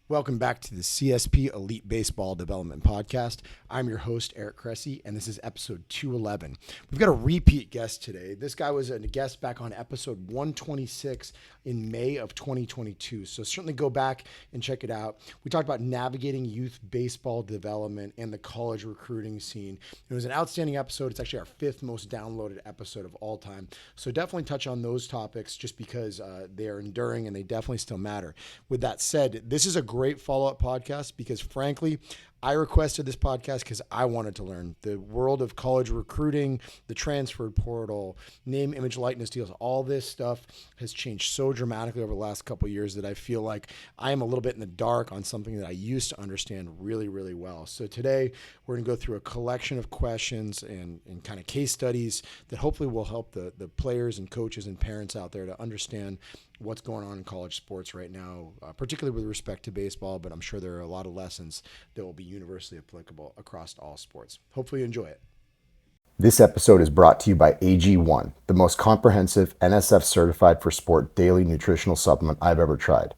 Welcome back to the CSP Elite Baseball Development Podcast. I'm your host, Eric Cressey, and this is episode 211. We've got a repeat guest today. This guy was a guest back on episode 126 in May of 2022, so certainly go back and check it out. We talked about navigating youth baseball development and the college recruiting scene. It was an outstanding episode. It's actually our fifth most downloaded episode of all time, so definitely touch on those topics just because they are enduring and they definitely still matter. With that said, this is a great follow-up podcast because frankly, I requested this podcast because I wanted to learn the world of college recruiting, the transfer portal, name, image, likeness deals. All this stuff has changed so dramatically over the last couple of years that I feel like I am a little bit in the dark on something that I used to understand really, really well. So today we're going to go through a collection of questions and kind of case studies that hopefully will help the players and coaches and parents out there to understand what's going on in college sports right now, particularly with respect to baseball, but I'm sure there are a lot of lessons that will be universally applicable across all sports. Hopefully you enjoy it. This episode is brought to you by AG1, the most comprehensive NSF certified for sport daily nutritional supplement I've ever tried.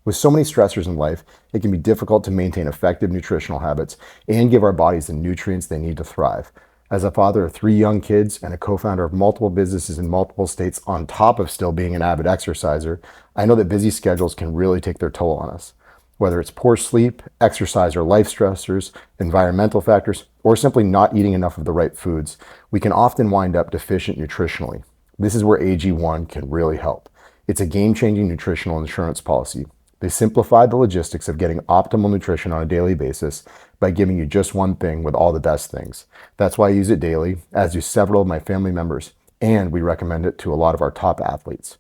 With so many stressors in life, it can be difficult to maintain effective nutritional habits and give our bodies the nutrients they need to thrive. As a father of 3 young kids and a co-founder of multiple businesses in multiple states on top of still being an avid exerciser, I know that busy schedules can really take their toll on us. Whether it's poor sleep, exercise or life stressors, environmental factors, or simply not eating enough of the right foods, we can often wind up deficient nutritionally. This is where AG1 can really help. It's a game-changing nutritional insurance policy. They simplify the logistics of getting optimal nutrition on a daily basis by giving you just one thing with all the best things. That's why I use it daily, as do several of my family members, and we recommend it to a lot of our top athletes.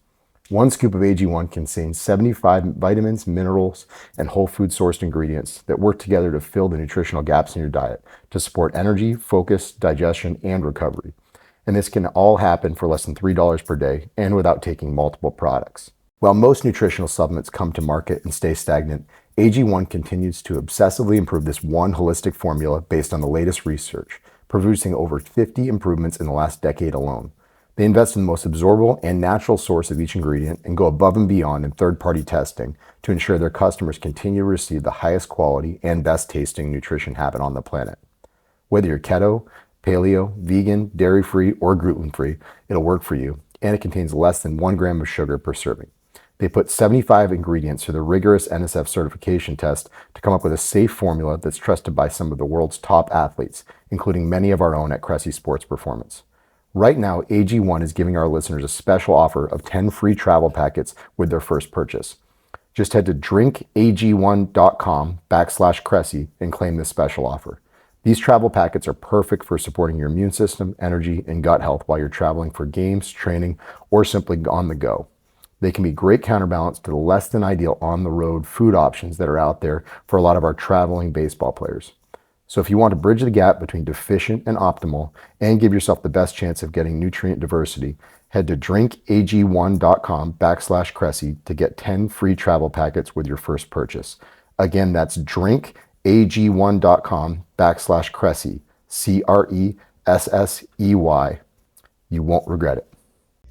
One scoop of AG1 contains 75 vitamins, minerals, and whole food sourced ingredients that work together to fill the nutritional gaps in your diet to support energy, focus, digestion, and recovery. And this can all happen for less than $3 per day and without taking multiple products. While most nutritional supplements come to market and stay stagnant, AG1 continues to obsessively improve this one holistic formula based on the latest research, producing over 50 improvements in the last decade alone. They invest in the most absorbable and natural source of each ingredient and go above and beyond in third-party testing to ensure their customers continue to receive the highest quality and best tasting nutrition happen on the planet. Whether you're keto, paleo, vegan, dairy-free, or gluten-free, it'll work for you, and it contains less than 1 gram of sugar per serving. They put 75 ingredients through the rigorous NSF certification test to come up with a safe formula that's trusted by some of the world's top athletes, including many of our own at Cressey Sports Performance. Right now, AG1 is giving our listeners a special offer of 10 free travel packets with their first purchase. Just head to drinkag1.com/Cressey and claim this special offer. These travel packets are perfect for supporting your immune system, energy, and gut health while you're traveling for games, training, or simply on the go. They can be great counterbalance to the less than ideal on-the-road food options that are out there for a lot of our traveling baseball players. So if you want to bridge the gap between deficient and optimal and give yourself the best chance of getting nutrient diversity, head to drinkag1.com/Cressey to get 10 free travel packets with your first purchase. Again, that's drinkag1.com/Cressey, Cressey. You won't regret it.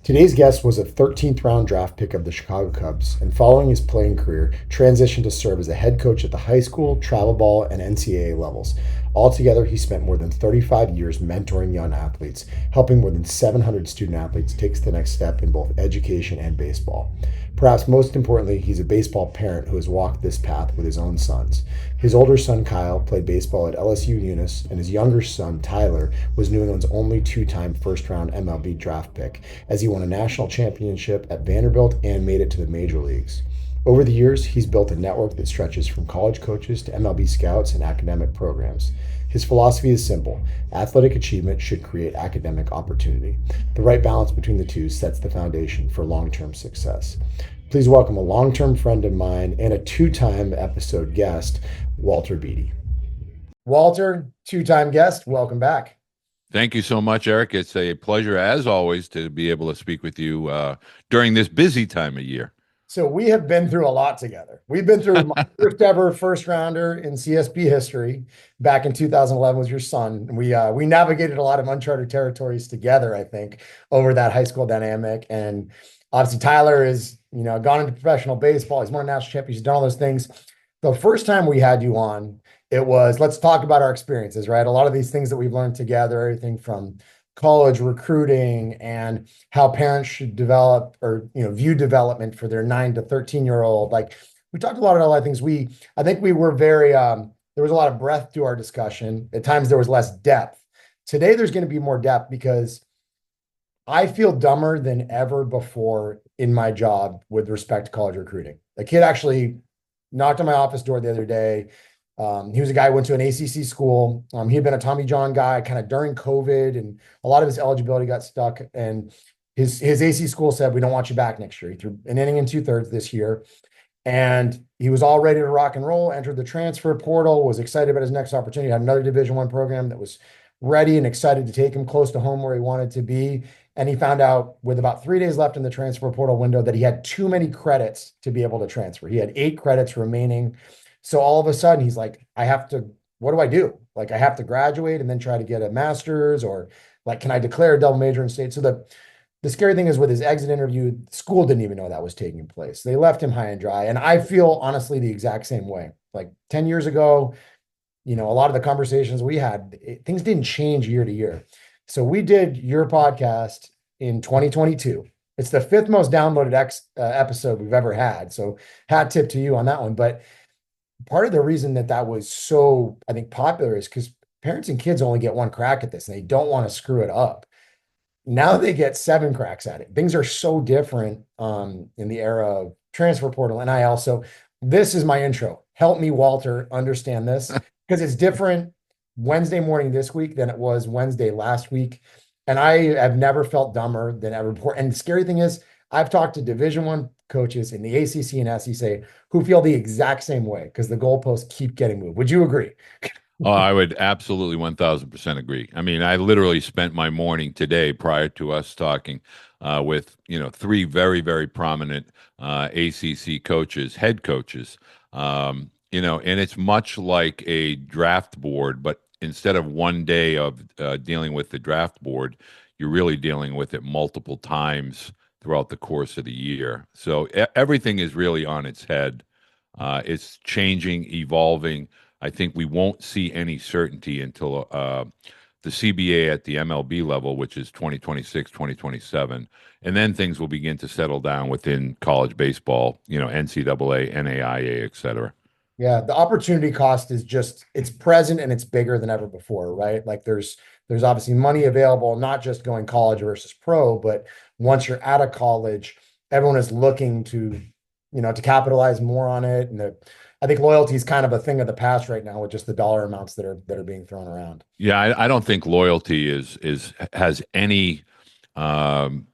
Today's guest was a 13th round draft pick of the Chicago Cubs, and following his playing career, transitioned to serve as a head coach at the high school, travel ball, and NCAA levels. Altogether, he spent more than 35 years mentoring young athletes, helping more than 700 student athletes take the next step in both education and baseball. Perhaps most importantly, he's a baseball parent who has walked this path with his own sons. His older son, Kyle, played baseball at LSU Eunice, and his younger son, Tyler, was New England's only 2-time first-round MLB draft pick, as he won a national championship at Vanderbilt and made it to the major leagues. Over the years, he's built a network that stretches from college coaches to MLB scouts and academic programs. His philosophy is simple. Athletic achievement should create academic opportunity. The right balance between the two sets the foundation for long-term success. Please welcome a long-term friend of mine and a 2-time episode guest, Walter Beede. Walter, 2-time guest, welcome back. Thank you so much, Eric. It's a pleasure, as always, to be able to speak with you during this busy time of year. So we have been through a lot together. We've been through my first ever first rounder in CSP history back in 2011 was your son. And we navigated a lot of uncharted territories together, I think, over that high school dynamic. And obviously Tyler is, gone into professional baseball. He's won a national championship. He's done all those things. the first time we had you on, it was let's talk about our experiences, right? A lot of these things that we've learned together, everything from college recruiting and how parents should develop or view development for their 9 to 13-year-old. Like we talked about a lot of things. I think we were very there was a lot of breadth to our discussion. At times there was less depth. Today there's going to be more depth because I feel dumber than ever before in my job with respect to college recruiting. A kid actually knocked on my office door the other day. He was a guy who went to an ACC school. He had been a Tommy John guy kind of during COVID, and a lot of his eligibility got stuck. And his AC school said, "We don't want you back next year." He threw an inning and 2/3 this year. And he was all ready to rock and roll, entered the transfer portal, was excited about his next opportunity, had another Division I program that was ready and excited to take him close to home where he wanted to be. And he found out with about 3 days left in the transfer portal window that he had too many credits to be able to transfer. He had 8 credits remaining. So all of a sudden he's like, what do I do? Like I have to graduate and then try to get a master's, or like, can I declare a double major in state? So the scary thing is with his exit interview, school didn't even know that was taking place. They left him high and dry. And I feel honestly the exact same way. Like 10 years ago, a lot of the conversations we had, things didn't change year to year. So we did your podcast in 2022. It's the 5th most downloaded episode we've ever had. So hat tip to you on that one. But part of the reason that was so, I think, popular is because parents and kids only get one crack at this and they don't want to screw it up. Now they get 7 cracks at it. Things are so different in the era of transfer portal and NIL. So this is my intro. Help me, Walter, understand this because it's different Wednesday morning this week than it was Wednesday last week. And I have never felt dumber than ever before. And the scary thing is, I've talked to Division I coaches in the ACC and SEC who feel the exact same way because the goalposts keep getting moved. Would you agree? Oh, I would absolutely 1000% agree. I mean, I literally spent my morning today prior to us talking with, 3 very, very prominent ACC coaches, head coaches, and it's much like a draft board, but instead of one day of dealing with the draft board, you're really dealing with it multiple times throughout the course of the year. So everything is really on its head. It's changing, evolving. I think we won't see any certainty until the CBA at the MLB level, which is 2026, 2027. And then things will begin to settle down within college baseball, NCAA, NAIA, et cetera. Yeah, the opportunity cost is just it's present and it's bigger than ever before, right? Like there's obviously money available, not just going college versus pro, but once you're out of college, everyone is looking to capitalize more on it. And I think loyalty is kind of a thing of the past right now with just the dollar amounts that are being thrown around. Yeah, I don't think loyalty has any um,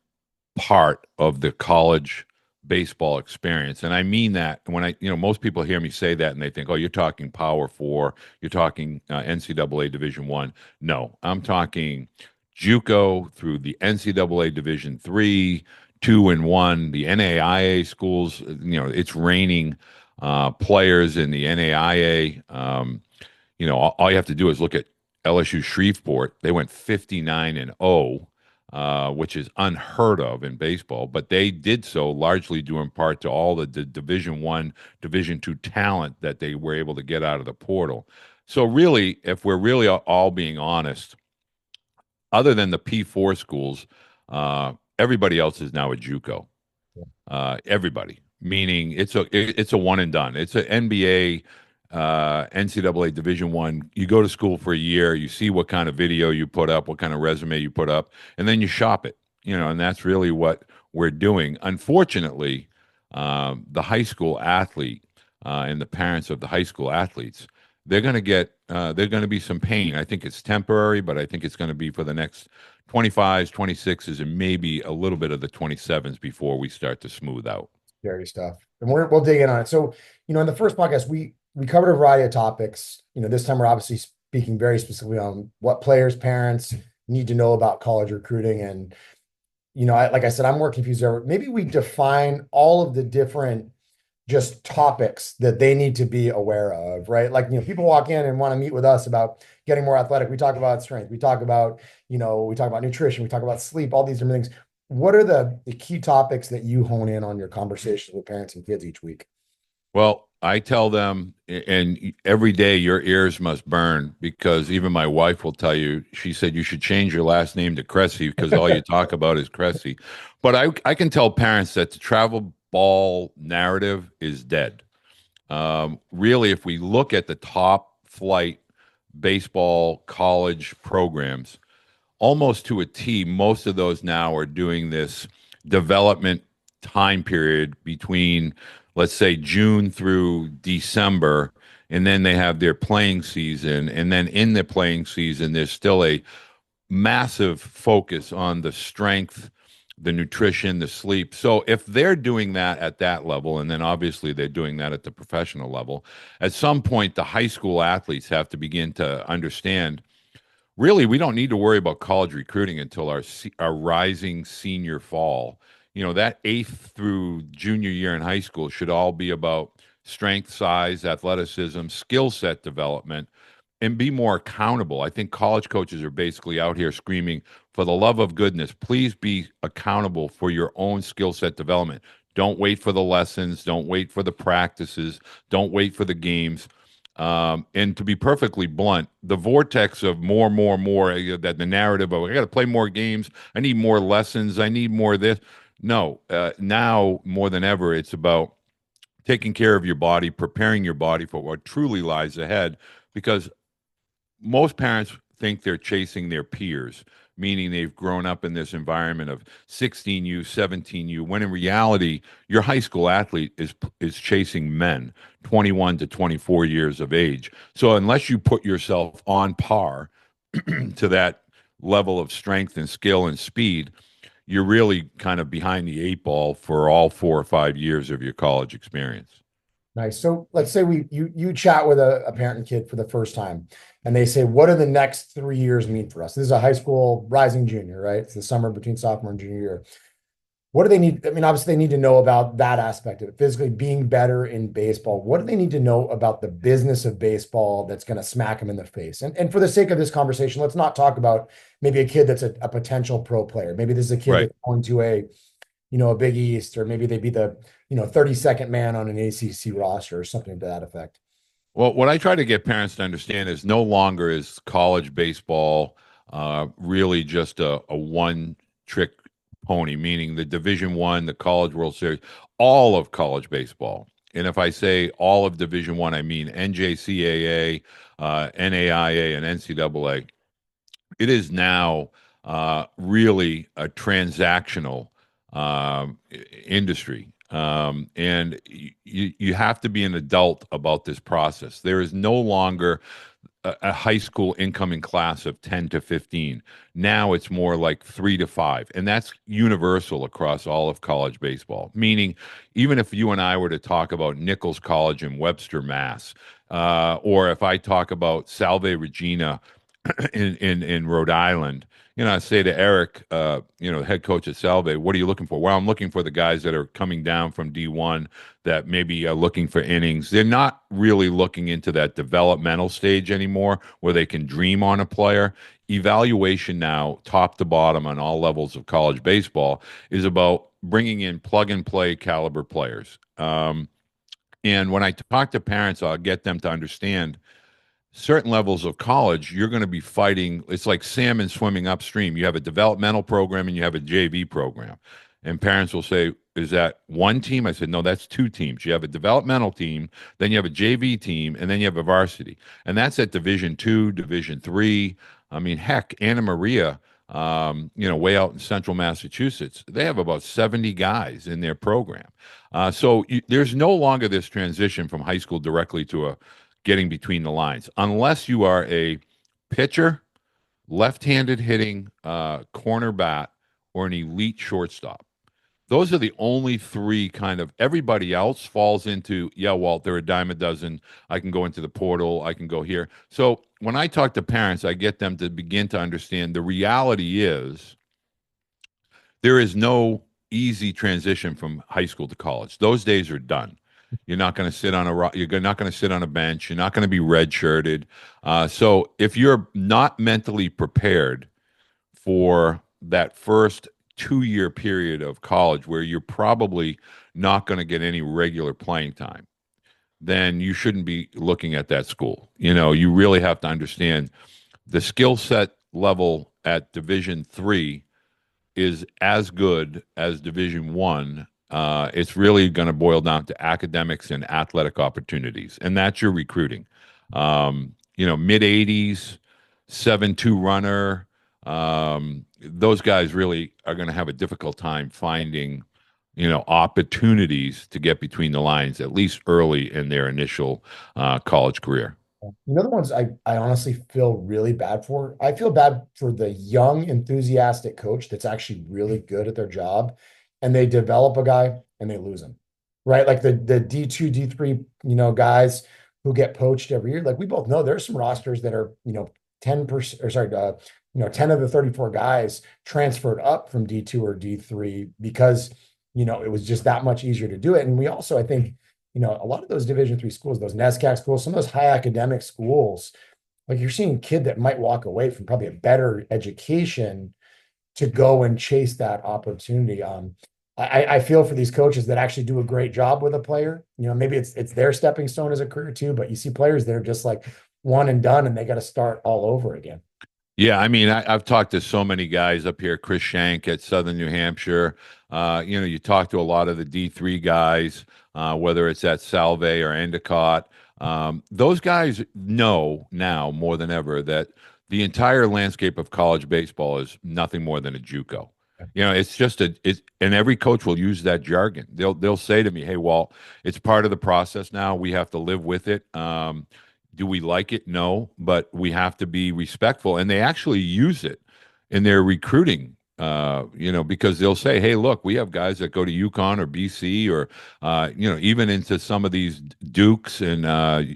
part of the college baseball experience. And I mean that when most people hear me say that and they think, oh, you're talking Power Four, you're talking NCAA Division One. No, I'm talking JUCO through the NCAA Division Three, Two, and One, the NAIA schools. It's raining players in the NAIA. All you have to do is look at LSU Shreveport. They went 59-0, which is unheard of in baseball, but they did so largely due in part to all the Division I, Division II talent that they were able to get out of the portal. So really, if we're really all being honest, other than the P4 schools, everybody else is now a JUCO. Everybody, meaning it's a one and done. It's an NBA, NCAA Division One. You go to school for a year, you see what kind of video you put up, what kind of resume you put up, and then you shop it. And that's really what we're doing. Unfortunately, the high school athlete and the parents of the high school athletes, they're going to be some pain. I think it's temporary, but I think it's going to be for the next 25s, 26s, and maybe a little bit of the 27s before we start to smooth out. Scary stuff. And we'll dig in on it. So, in the first podcast, we covered a variety of topics. This time we're obviously speaking very specifically on what players, parents need to know about college recruiting. And, like I said, I'm more confused there. Maybe we define all of the different just topics that they need to be aware of, right? Like, people walk in and want to meet with us about getting more athletic. We talk about strength. We talk about, we talk about nutrition. We talk about sleep, all these different things. What are the key topics that you hone in on your conversations with parents and kids each week? Well, I tell them, and every day your ears must burn because even my wife will tell you, she said you should change your last name to Cressey because all you talk about is Cressey. But I can tell parents that the travel ball narrative is dead. Really, if we look at the top flight baseball college programs, almost to a T, most of those now are doing this development time period between, let's say, June through December, and then they have their playing season. And then in the playing season, there's still a massive focus on the strength, the nutrition, the sleep. So if they're doing that at that level, and then obviously they're doing that at the professional level, at some point the high school athletes have to begin to understand really, we don't need to worry about college recruiting until our rising senior fall. That eighth through junior year in high school should all be about strength, size, athleticism, skill set development, and be more accountable. I think college coaches are basically out here screaming, for the love of goodness, please be accountable for your own skill set development. Don't wait for the lessons. Don't wait for the practices. Don't wait for the games. And to be perfectly blunt, the vortex of more, that the narrative of I got to play more games, I need more lessons, I need more of this. No, now more than ever, it's about taking care of your body, preparing your body for what truly lies ahead. Because most parents think they're chasing their peers, meaning they've grown up in this environment of 16U, 17U, when in reality, your high school athlete is chasing men 21 to 24 years of age. So unless you put yourself on par to that level of strength and skill and speed, you're really kind of behind the eight ball for all 4 or 5 years of your college experience. Nice. So let's say you chat with a parent and kid for the first time, and they say, "What do the next 3 years mean for us?" This is a high school rising junior, right? It's the summer between sophomore and junior year. What do they need? I mean, obviously, they need to know about that aspect of it, physically being better in baseball. What do they need to know about the business of baseball that's going to smack them in the face? And for the sake of this conversation, let's not talk about maybe a kid that's a potential pro player. Maybe this is a kid Right. that's going to a Big East, or maybe they'd be the 32nd man on an ACC roster or something to that effect. Well, what I try to get parents to understand is no longer is college baseball really just a one trick pony, meaning the Division One, the College World Series, all of college baseball. And if I say all of Division One, I mean NJCAA, NAIA, and NCAA. It is now really a transactional industry. And you have to be an adult about this process. There is no longer a high school incoming class of 10 to 15. Now it's more like 3 to 5. And that's universal across all of college baseball, meaning even if you and I were to talk about Nichols College in Webster, Mass., or if I talk about Salve Regina in Rhode Island, I say to Eric, head coach at Salve, what are you looking for? Well, I'm looking for the guys that are coming down from D1 that maybe are looking for innings. They're not really looking into that developmental stage anymore where they can dream on a player. Evaluation now, top to bottom on all levels of college baseball, is about bringing in plug and play caliber players. And when I talk to parents, I'll get them to understand certain levels of college, you're going to be fighting. It's like salmon swimming upstream. You have a developmental program and you have a JV program. And parents will say, is that one team? I said, no, that's two teams. You have a developmental team, then you have a JV team, and then you have a varsity. And that's at Division II, Division III. I mean, heck, Anna Maria, way out in central Massachusetts, they have about 70 guys in their program. There's no longer this transition from high school directly to a getting between the lines, unless you are a pitcher, left-handed hitting corner bat, or an elite shortstop. Those are the only three kind of. Everybody else falls into, yeah, Walt, they're a dime a dozen. I can go into the portal. I can go here. So when I talk to parents, I get them to begin to understand the reality is there is no easy transition from high school to college. Those days are done. You're not going to sit on you're not going to sit on a bench. You're not going to be redshirted. So if you're not mentally prepared for that first 2 year period of college where you're probably not going to get any regular playing time, then you shouldn't be looking at that school. You really have to understand the skill set level at Division 3 is as good as Division 1. It's really going to boil down to academics and athletic opportunities, and that's your recruiting. Mid 80s, 7.2 runner. Those guys really are going to have a difficult time finding, opportunities to get between the lines, at least early in their initial college career. The ones I honestly feel really bad for? I feel bad for the young, enthusiastic coach that's actually really good at their job, and they develop a guy and they lose him, right? Like the D2, D3, guys who get poached every year. Like we both know there's some rosters that are, 10%, or sorry, 10 of the 34 guys transferred up from D2 or D3 because, it was just that much easier to do it. And we also, I think, a lot of those Division 3 schools, those NESCAC schools, some of those high academic schools, like you're seeing a kid that might walk away from probably a better education to go and chase that opportunity. I feel for these coaches that actually do a great job with a player. Maybe it's their stepping stone as a career too, but you see players that are just like one and done and they got to start all over again. Yeah, I mean, I've talked to so many guys up here. Chris Shank at Southern New Hampshire. You talk to a lot of the D3 guys, whether it's at Salve or Endicott. Those guys know now more than ever that the entire landscape of college baseball is nothing more than a JUCO. It's just and every coach will use that jargon. They'll say to me, "Hey, Walt, it's part of the process now. We have to live with it." Do we like it? No, but we have to be respectful. And they actually use it in their recruiting, because they'll say, hey, look, we have guys that go to UConn or BC or, even into some of these Dukes and,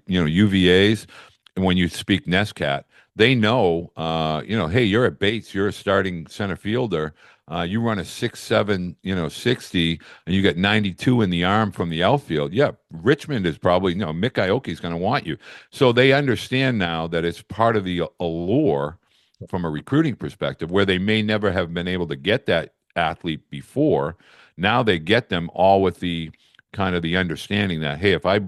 UVAs. And when you speak NESCAT, they know, hey, you're at Bates, you're a starting center fielder. You run a 6'7", 60, and you get 92 in the arm from the outfield. Yeah, Richmond is probably, Mick Aoki is going to want you. So they understand now that it's part of the allure from a recruiting perspective, where they may never have been able to get that athlete before. Now they get them all with the kind of the understanding that, hey, if I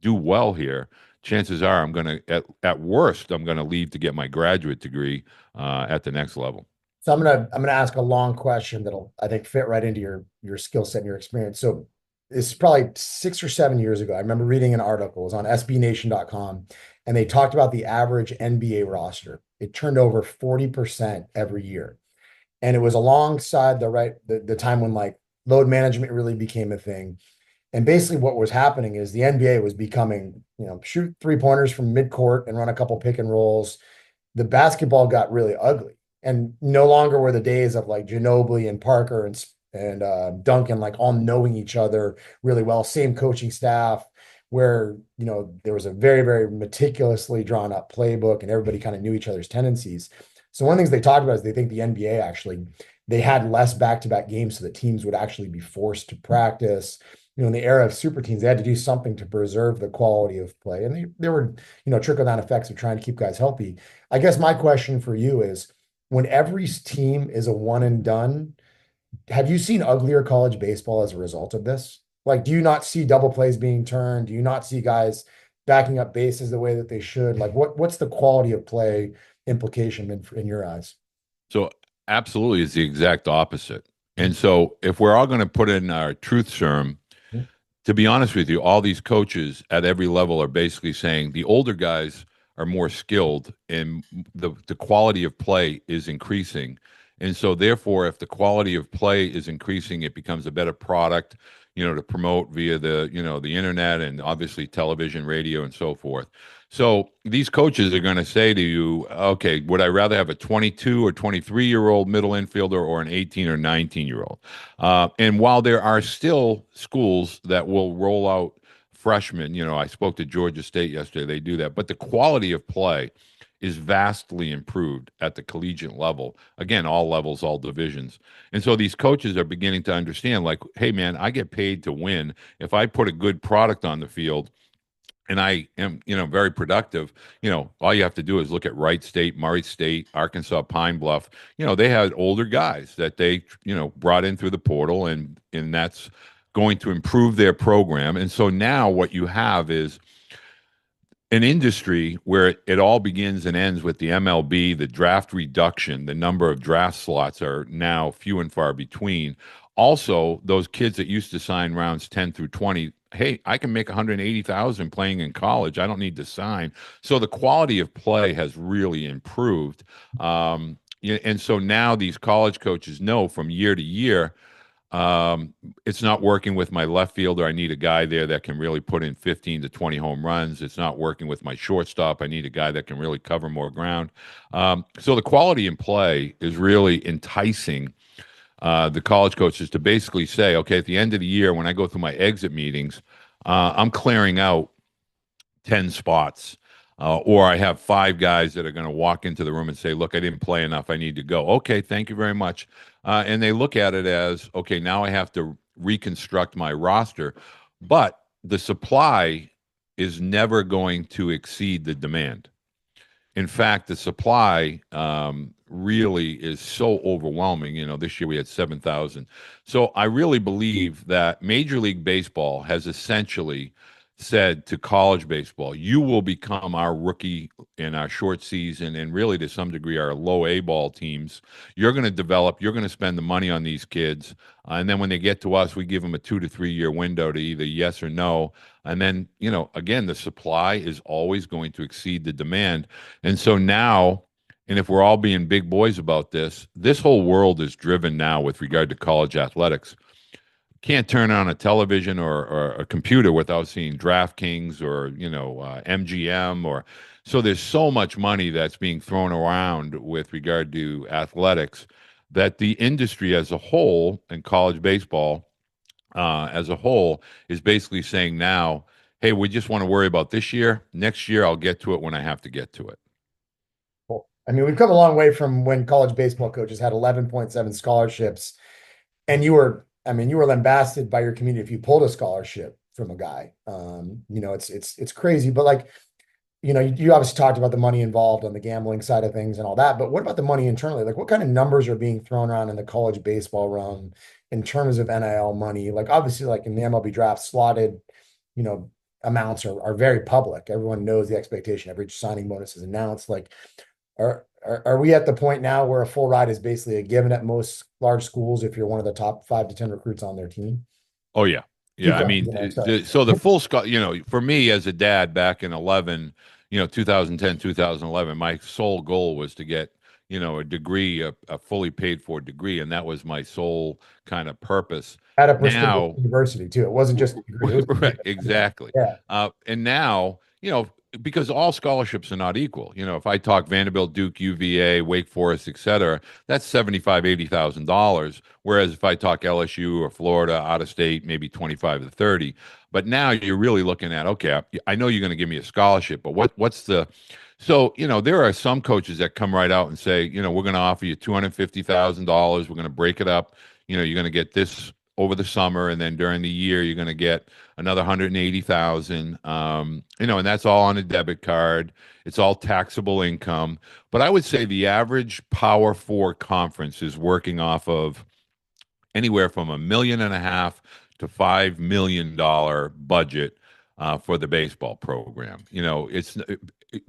do well here, chances are I'm going to, at worst, I'm going to leave to get my graduate degree at the next level. So I'm gonna ask a long question that'll, I think, fit right into your skill set and your experience. So this is probably 6 or 7 years ago. I remember reading an article. It was on SBNation.com, and they talked about the average NBA roster. It turned over 40% every year, and it was alongside the time when like load management really became a thing. And basically, what was happening is the NBA was becoming, shoot 3-pointers from midcourt and run a couple pick and rolls. The basketball got really ugly, and no longer were the days of like Ginobili and Parker and Duncan like all knowing each other really well, same coaching staff, where there was a very, very meticulously drawn up playbook and everybody kind of knew each other's tendencies. So one of the things they talked about is they think the NBA actually, they had less back-to-back games so that teams would actually be forced to practice. In the era of super teams, they had to do something to preserve the quality of play. And there were, trickle down effects of trying to keep guys healthy. I guess my question for you is, when every team is a one and done, have you seen uglier college baseball as a result of this? Like, do you not see double plays being turned? Do you not see guys backing up bases the way that they should? Like, what's the quality of play implication in your eyes? So absolutely is the exact opposite. And so if we're all going to put in our truth serum, to be honest with you, all these coaches at every level are basically saying the older guys are more skilled and the quality of play is increasing. And so therefore, if the quality of play is increasing, it becomes a better product, to promote via the internet and obviously television, radio, and so forth. So these coaches are going to say to you, okay, would I rather have a 22 or 23-year-old middle infielder or an 18 or 19-year-old? And while there are still schools that will roll out freshmen, I spoke to Georgia State yesterday, they do that, but the quality of play is vastly improved at the collegiate level. Again, all levels, all divisions. And so these coaches are beginning to understand, like, hey, man, I get paid to win. If I put a good product on the field, and I am, very productive, all you have to do is look at Wright State, Murray State, Arkansas, Pine Bluff. They had older guys that they, brought in through the portal, and that's going to improve their program. And so now what you have is an industry where it all begins and ends with the MLB, the draft reduction, the number of draft slots are now few and far between. Also, those kids that used to sign rounds 10 through 20, hey, I can make 180,000 playing in college. I don't need to sign. So the quality of play has really improved. And so now these college coaches know from year to year, it's not working with my left fielder. I need a guy there that can really put in 15 to 20 home runs. It's not working with my shortstop. I need a guy that can really cover more ground. So the quality in play is really enticing the college coaches to basically say, okay, at the end of the year, when I go through my exit meetings, I'm clearing out 10 spots. Or I have 5 guys that are going to walk into the room and say, look, I didn't play enough. I need to go. Okay, thank you very much. And they look at it as, okay, now I have to reconstruct my roster. But the supply is never going to exceed the demand. In fact, the supply really is so overwhelming. This year we had 7,000. So I really believe that Major League Baseball has essentially said to college baseball, you will become our rookie in our short season and really to some degree our low A ball teams. You're going to develop, you're going to spend the money on these kids. And then when they get to us, we give them a 2 to 3 year window to either yes or no. And then, again, the supply is always going to exceed the demand. And so now, and if we're all being big boys about this whole world is driven now with regard to college athletics. Can't turn on a television or a computer without seeing DraftKings or MGM or so there's so much money that's being thrown around with regard to athletics that the industry as a whole and college baseball as a whole is basically saying now, hey, we just want to worry about this year. Next year, I'll get to it when I have to get to it. Well, I mean, we've come a long way from when college baseball coaches had 11.7 scholarships, and you were lambasted by your community if you pulled a scholarship from a guy. It's crazy, but like, you obviously talked about the money involved on the gambling side of things and all that, but what about the money internally? Like, what kind of numbers are being thrown around in the college baseball realm in terms of NIL money? Like, obviously, like in the MLB draft, slotted, you know, amounts are very public. Everyone knows the expectation. Every signing bonus is announced. Like, are we at the point now where a full ride is basically a given at most large schools if you're one of the top 5 to 10 recruits on their team? Oh yeah. Keep Yeah, I going. mean, Sorry. so the full school, for me as a dad back in 11, 2010, 2011, my sole goal was to get, a degree, a fully paid for degree, and that was my sole kind of purpose. At a prestigious Now, university too. It wasn't just a degree. It was right, exactly. yeah. And now, because all scholarships are not equal. If I talk Vanderbilt, Duke, UVA, Wake Forest, et cetera, that's $75,000, $80,000. Whereas if I talk LSU or Florida, out of state, maybe 25 to 30. But now you're really looking at, okay, I know you're going to give me a scholarship, but what's the so, there are some coaches that come right out and say, we're going to offer you $250,000. We're going to break it up. You're going to get this over the summer, and then during the year, you're going to get another 180,000. And that's all on a debit card. It's all taxable income. But I would say the average Power Four conference is working off of anywhere from $1.5 million to $5 million budget for the baseball program.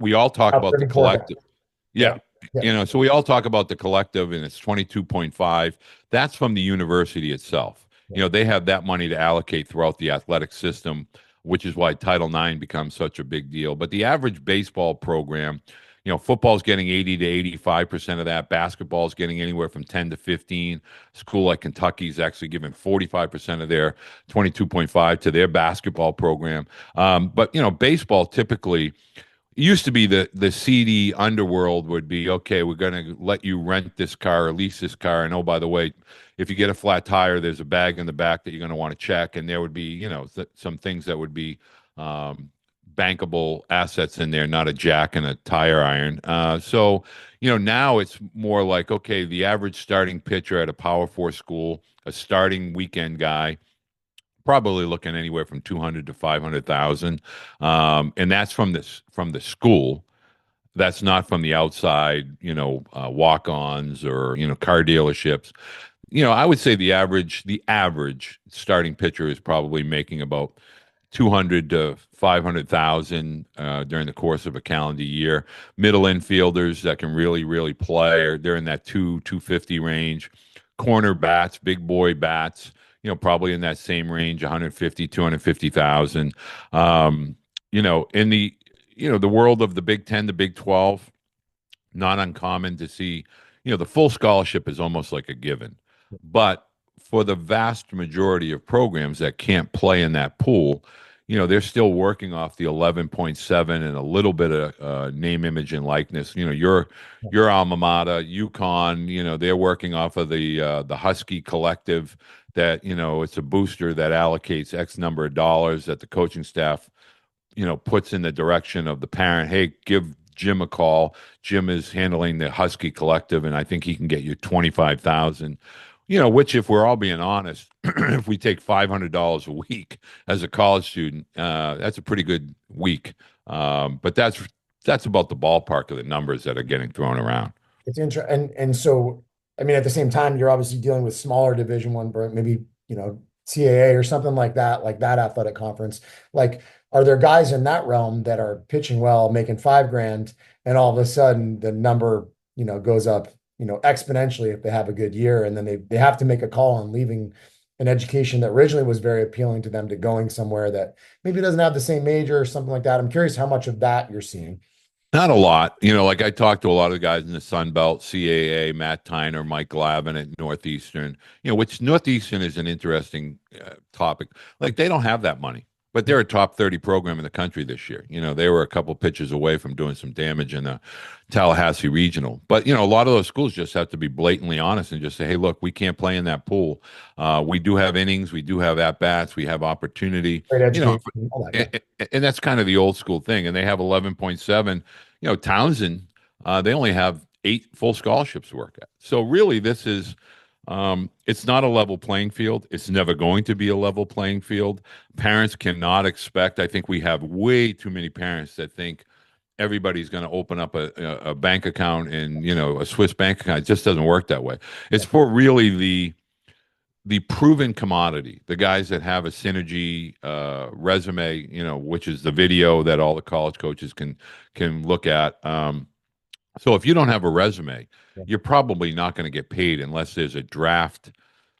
We all talk about the collective. Yeah. Yeah. So we all talk about the collective and it's 22.5. That's from the university itself. They have that money to allocate throughout the athletic system, which is why Title IX becomes such a big deal. But the average baseball program, football's getting 80 to 85% of that. Basketball's getting anywhere from 10 to 15. A school like Kentucky's actually giving 45% of their 22.5 to their basketball program. But baseball typically used to be the seedy underworld would be, okay, we're going to let you rent this car or lease this car. And oh, by the way, if you get a flat tire, there's a bag in the back that you're going to want to check. And there would be, some things that would be bankable assets in there, not a jack and a tire iron. So, now it's more like, okay, the average starting pitcher at a Power Four school, a starting weekend guy, probably looking anywhere from 200 to 500,000, and that's from the school. That's not from the outside, walk-ons or car dealerships. I would say the average starting pitcher is probably making about 200 to 500,000 during the course of a calendar year. Middle infielders that can really play are they're in that 250 range. Corner bats, big boy bats, probably in that same range, 150, 250,000. In the world of the Big Ten, the Big 12, not uncommon to see, the full scholarship is almost like a given. But for the vast majority of programs that can't play in that pool, they're still working off the 11.7 and a little bit of name, image, and likeness. Your alma mater, UConn, they're working off of the Husky Collective that, it's a booster that allocates X number of dollars that the coaching staff puts in the direction of the parent. Hey, give Jim a call. Jim is handling the Husky Collective, and I think he can get you 25,000. Which, if we're all being honest, if we take $500 a week as a college student, that's a pretty good week. But that's about the ballpark of the numbers that are getting thrown around. It's interesting, and so I mean, at the same time, you're obviously dealing with smaller Division One, maybe CAA or something like that athletic conference. Like, are there guys in that realm that are pitching well, making $5,000, and all of a sudden the number goes up exponentially if they have a good year, and then they have to make a call on leaving an education that originally was very appealing to them to going somewhere that maybe doesn't have the same major or something like that. I'm curious how much of that you're seeing. Not a lot. Like I talked to a lot of the guys in the Sun Belt, CAA, Matt Tyner, Mike Glavin at Northeastern, which Northeastern is an interesting topic. Like they don't have that money, but they're a top 30 program in the country this year. They were a couple pitches away from doing some damage in the Tallahassee Regional. But, a lot of those schools just have to be blatantly honest and just say, hey, look, we can't play in that pool. We do have innings. We do have at-bats. We have opportunity. Great education. And that's kind of the old school thing. And they have 11.7. Townsend, they only have 8 full scholarships to work at. So really, this is it's not a level playing field. It's never going to be a level playing field. Parents cannot expect. I think we have way too many parents that think everybody's going to open up a bank account and a Swiss bank account. It just doesn't work that way. It's for really the proven commodity, the guys that have a synergy resume, which is the video that all the college coaches can look at. So if you don't have a resume, you're probably not going to get paid unless there's a draft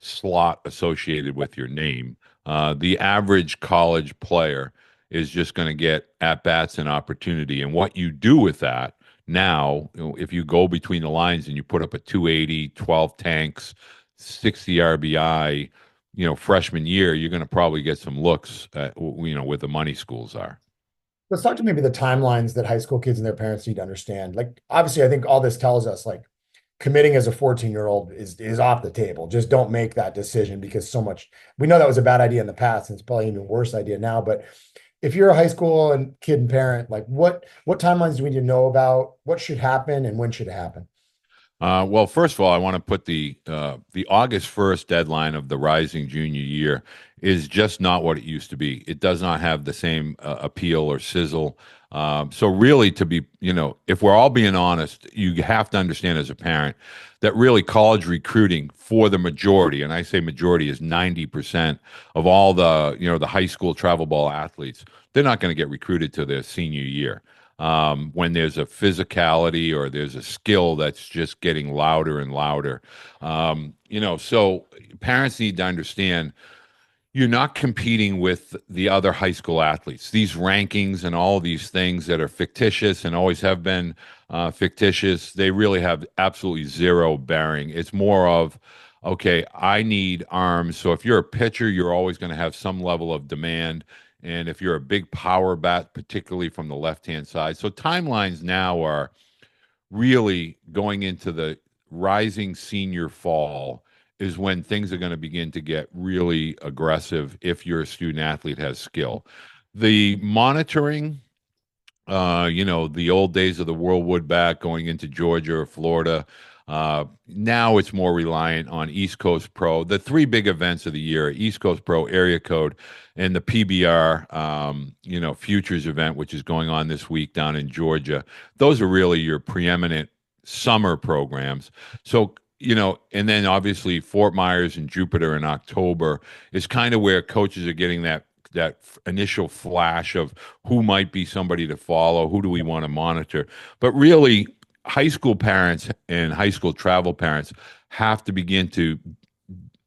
slot associated with your name. The average college player is just going to get at-bats and opportunity. And what you do with that now, if you go between the lines and you put up a 280, 12 tanks, 60 RBI, freshman year, you're going to probably get some looks at, where the money schools are. Let's talk to maybe the timelines that high school kids and their parents need to understand. Like, obviously, I think all this tells us, like, committing as a 14-year-old is off the table. Just don't make that decision because we know that was a bad idea in the past, and it's probably an even worse idea now. But if you're a high school and kid and parent, like what timelines do we need to know about? What should happen and when should it happen? Well, first of all, I want to put the August 1st deadline of the rising junior year is just not what it used to be. It does not have the same appeal or sizzle. So really, to be, if we're all being honest, you have to understand as a parent that really college recruiting for the majority, and I say majority is 90% of all the high school travel ball athletes, they're not going to get recruited to their senior year. When there's a physicality or there's a skill that's just getting louder and louder. So parents need to understand you're not competing with the other high school athletes. These rankings and all these things that are fictitious and always have been fictitious, they really have absolutely zero bearing. It's more of, okay, I need arms. So if you're a pitcher, you're always going to have some level of demand. And if you're a big power bat, particularly from the left-hand side. So timelines now are really going into the rising senior fall is when things are going to begin to get really aggressive if your student athlete has skill. The monitoring, the old days of the Worldwood bat going into Georgia or Florida, now it's more reliant on East Coast Pro. The 3 big events of the year, East Coast Pro, Area Code, and the PBR, Futures event, which is going on this week down in Georgia. Those are really your preeminent summer programs. So, and then obviously Fort Myers and Jupiter in October is kind of where coaches are getting that initial flash of who might be somebody to follow, who do we want to monitor. But really, high school parents and high school travel parents have to begin to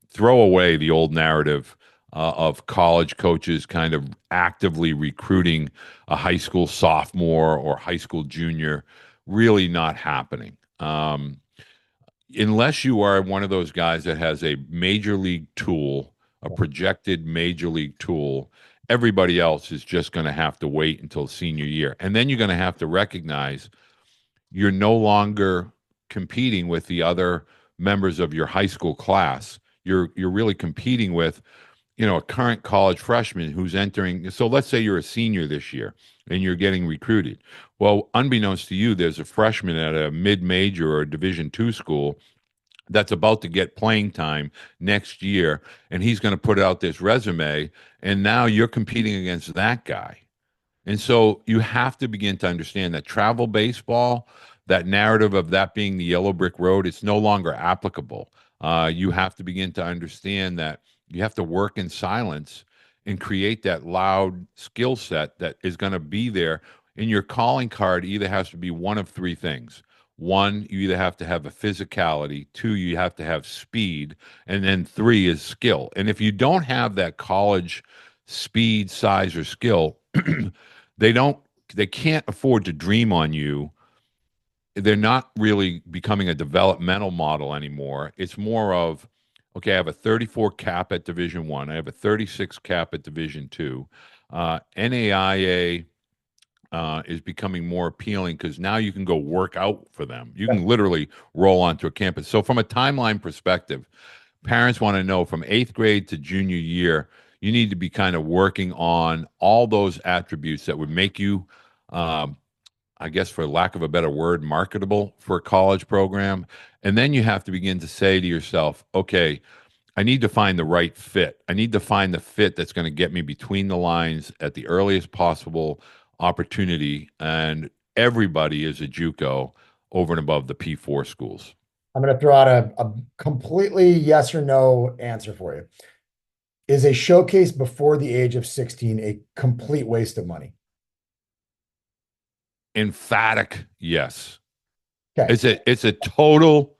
throw away the old narrative of college coaches kind of actively recruiting a high school sophomore or high school junior. Really not happening. Unless you are one of those guys that has a major league tool, a projected major league tool, everybody else is just going to have to wait until senior year. And then you're going to have to recognize you're no longer competing with the other members of your high school class. You're really competing with, a current college freshman who's entering. So let's say you're a senior this year and you're getting recruited. Well, unbeknownst to you, there's a freshman at a mid-major or a Division II school that's about to get playing time next year, and he's going to put out this resume, and now you're competing against that guy. And so you have to begin to understand that travel baseball, that narrative of that being the yellow brick road, it's no longer applicable. You have to begin to understand that you have to work in silence and create that loud skill set that is going to be there. And your calling card either has to be one of three things. One, you either have to have a physicality. Two, you have to have speed. And then three is skill. And if you don't have that college speed, size, or skill, they can't afford to dream on you. They're not really becoming a developmental model anymore. It's more of, okay, I have a 34 cap at Division I have a 36 cap at Division II. NAIA is becoming more appealing because now you can go work out for them. You can literally roll onto a campus. So from a timeline perspective, parents want to know from 8th grade to junior year, you need to be kind of working on all those attributes that would make you, I guess, for lack of a better word, marketable for a college program. And then you have to begin to say to yourself, okay, I need to find the right fit. I need to find the fit that's going to get me between the lines at the earliest possible opportunity. And everybody is a JUCO over and above the P4 schools. I'm going to throw out a completely yes or no answer for you. Is a showcase before the age of 16 a complete waste of money? Emphatic yes. Okay. It's a total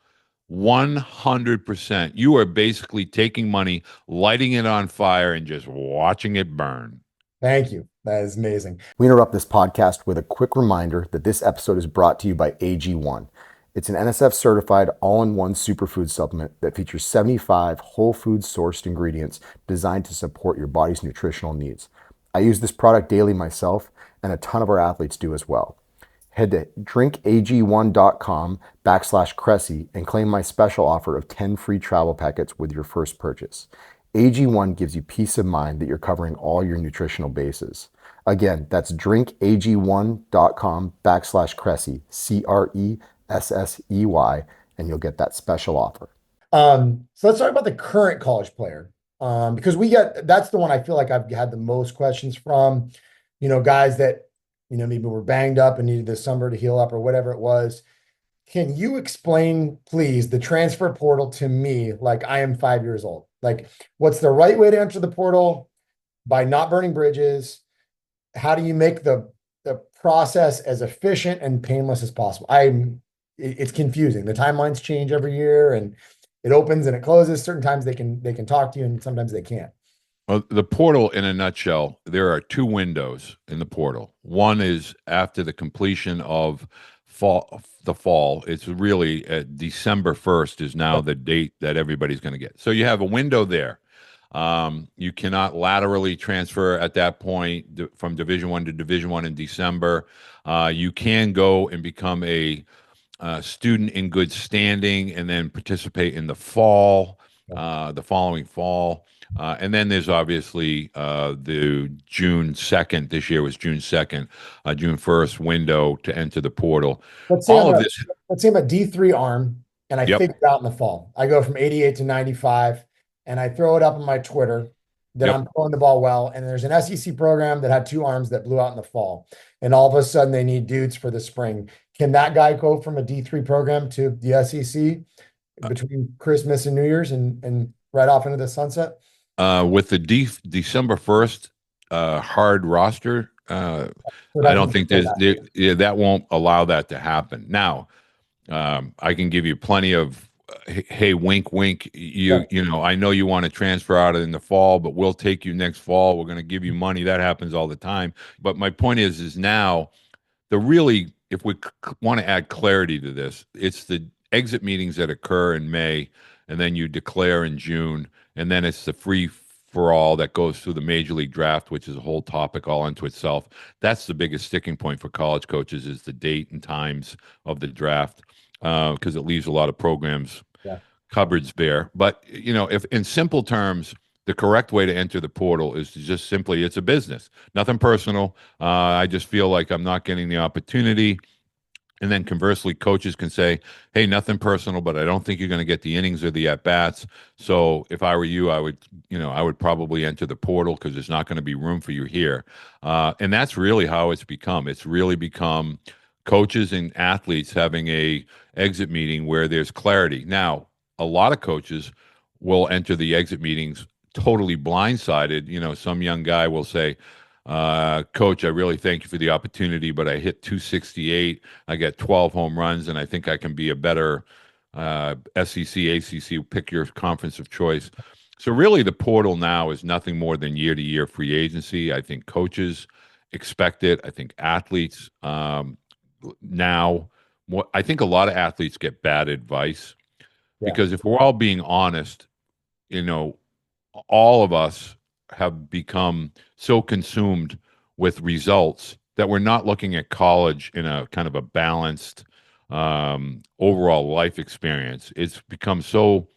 100%. You are basically taking money, lighting it on fire, and just watching it burn. Thank you. That is amazing. We interrupt this podcast with a quick reminder that this episode is brought to you by AG1. It's an NSF certified all-in-one superfood supplement that features 75 whole food sourced ingredients designed to support your body's nutritional needs. I use this product daily myself, and a ton of our athletes do as well. Head to drinkag1.com/Cressey and claim my special offer of 10 free travel packets with your first purchase. AG1 gives you peace of mind that you're covering all your nutritional bases. Again, that's drinkag1.com/Cressey, CRESSEY, and you'll get that special offer. So let's talk about the current college player. Because that's the one I feel like I've had the most questions from, guys that, maybe were banged up and needed the summer to heal up or whatever it was. Can you explain, please, the transfer portal to me like I am 5 years old? Like, what's the right way to enter the portal by not burning bridges? How do you make the process as efficient and painless as possible? It's confusing. The timelines change every year, and it opens and it closes. Certain times they can talk to you, and sometimes they can't. Well, the portal, in a nutshell, there are two windows in the portal. One is after the completion of the fall. It's really December 1st is now the date that everybody's going to get. So you have a window there. You cannot laterally transfer at that point from Division I to Division I in December. You can go and become a student in good standing and then participate in the fall, the following fall. And then there's obviously the June 2nd. This year was June 2nd, June 1st window to enter the portal. Let's say I'm a D3 arm, and I figure it out in the fall. I go from 88 to 95, and I throw it up on my Twitter that I'm throwing the ball well. And there's an SEC program that had two arms that blew out in the fall, and all of a sudden they need dudes for the spring. Can that guy go from a D3 program to the SEC between Christmas and New Year's and right off into the sunset? With the December 1st hard roster, Would I have to don't be think before that. yeah, that won't allow that to happen. Now, I can give you plenty of hey, wink, wink. Yeah, I know you want to transfer out in the fall, but we'll take you next fall. We're going to give you money. That happens all the time. But my point is now the really, if we want to add clarity to this, it's the exit meetings that occur in May, and then you declare in June, and then it's the free for all that goes through the major league draft, which is a whole topic all unto itself. That's the biggest sticking point for college coaches is the date and times of the draft, because it leaves a lot of programs yeah, cupboards bare. But if in simple terms, the correct way to enter the portal is to just simply, it's a business, nothing personal. I just feel like I'm not getting the opportunity. And then conversely, coaches can say, hey, nothing personal, but I don't think you're going to get the innings or the at bats. So if I were you, I would probably enter the portal because there's not going to be room for you here. And that's really how it's become. It's really become coaches and athletes having a exit meeting where there's clarity. Now, a lot of coaches will enter the exit meetings totally blindsided. Some young guy will say, Coach, I really thank you for the opportunity, but I hit 268. I got 12 home runs, and I think I can be a better SEC, ACC, pick your conference of choice. So, really, the portal now is nothing more than year to year free agency. I think coaches expect it. I think athletes now, I think a lot of athletes get bad advice yeah. because if we're all being honest, you know, all of us have become so consumed with results that we're not looking at college in a kind of a balanced overall life experience. It's become so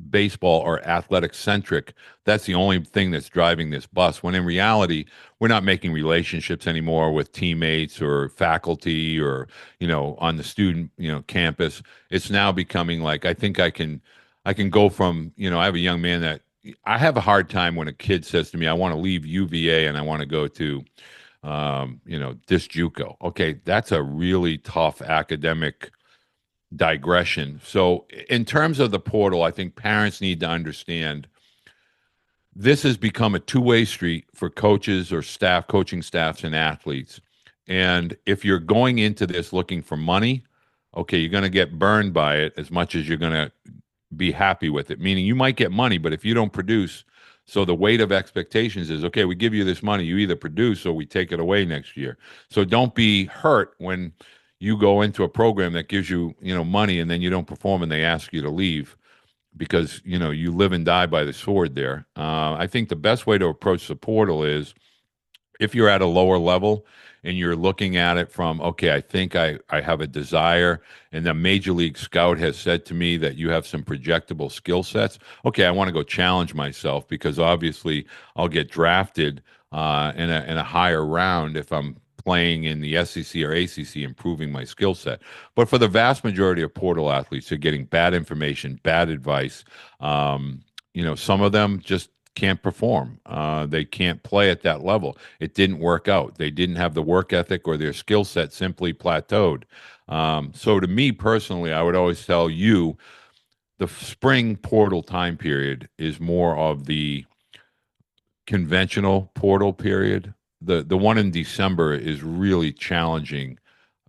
baseball or athletic centric. That's the only thing that's driving this bus. When in reality, we're not making relationships anymore with teammates or faculty or, on the student, campus. It's now becoming like, I can go from, I have a young man that I have a hard time when a kid says to me, I want to leave UVA and I want to go to, this JUCO. Okay. That's a really tough academic digression. So, in terms of the portal, I think parents need to understand this has become a two-way street for coaches or staff, coaching staffs, and athletes. And if you're going into this looking for money, okay, you're going to get burned by it as much as you're going to be happy with it. Meaning you might get money, but if you don't produce, so the weight of expectations is okay, we give you this money, you either produce or we take it away next year. So don't be hurt when you go into a program that gives you, money and then you don't perform and they ask you to leave because, you live and die by the sword there. I think the best way to approach the portal is if you're at a lower level and you're looking at it from, okay, I think I have a desire, and the major league scout has said to me that you have some projectable skill sets. Okay, I want to go challenge myself because obviously I'll get drafted in a higher round if I'm playing in the SEC or ACC, improving my skill set. But for the vast majority of portal athletes, they're getting bad information, bad advice. Some of them just can't perform. They can't play at that level. It didn't work out. They didn't have the work ethic or their skill set simply plateaued. So to me personally, I would always tell you the spring portal time period is more of the conventional portal period. The one in December is really challenging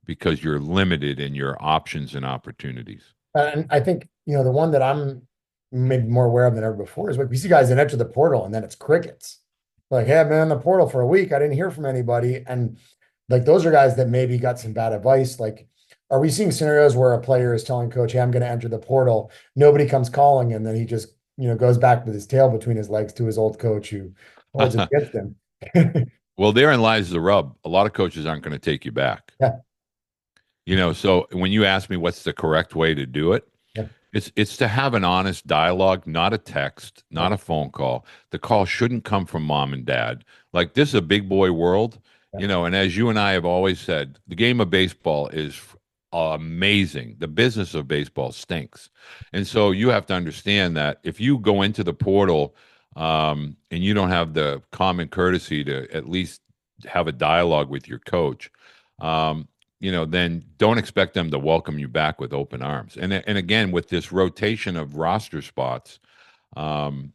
because you're limited in your options and opportunities. And I think, the one that I'm maybe more aware of than ever before is like we see guys that enter the portal and then it's crickets. Like, hey, I've been in the portal for a week. I didn't hear from anybody. And like those are guys that maybe got some bad advice. Like, are we seeing scenarios where a player is telling coach, hey, I'm going to enter the portal, nobody comes calling, and then he just, goes back with his tail between his legs to his old coach who holds it against him? Well, therein lies the rub. A lot of coaches aren't going to take you back. Yeah. So when you ask me what's the correct way to do it, Yeah. it's to have an honest dialogue, not a text, not a phone call. The call shouldn't come from mom and dad. Like this is a big boy world, and as you and I have always said, the game of baseball is amazing. The business of baseball stinks. And so you have to understand that if you go into the portal and you don't have the common courtesy to at least have a dialogue with your coach, then don't expect them to welcome you back with open arms. And again, with this rotation of roster spots, um,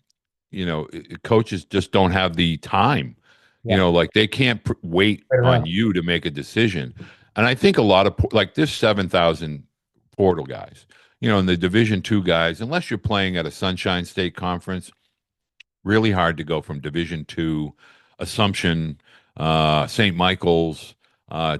coaches just don't have the time. Yeah. Like they can't wait Right on around. you to make a decision. And I think a lot of like this 7,000 portal guys, and the Division II guys, unless you're playing at a Sunshine State Conference, really hard to go from Division II, Assumption, St. Michael's,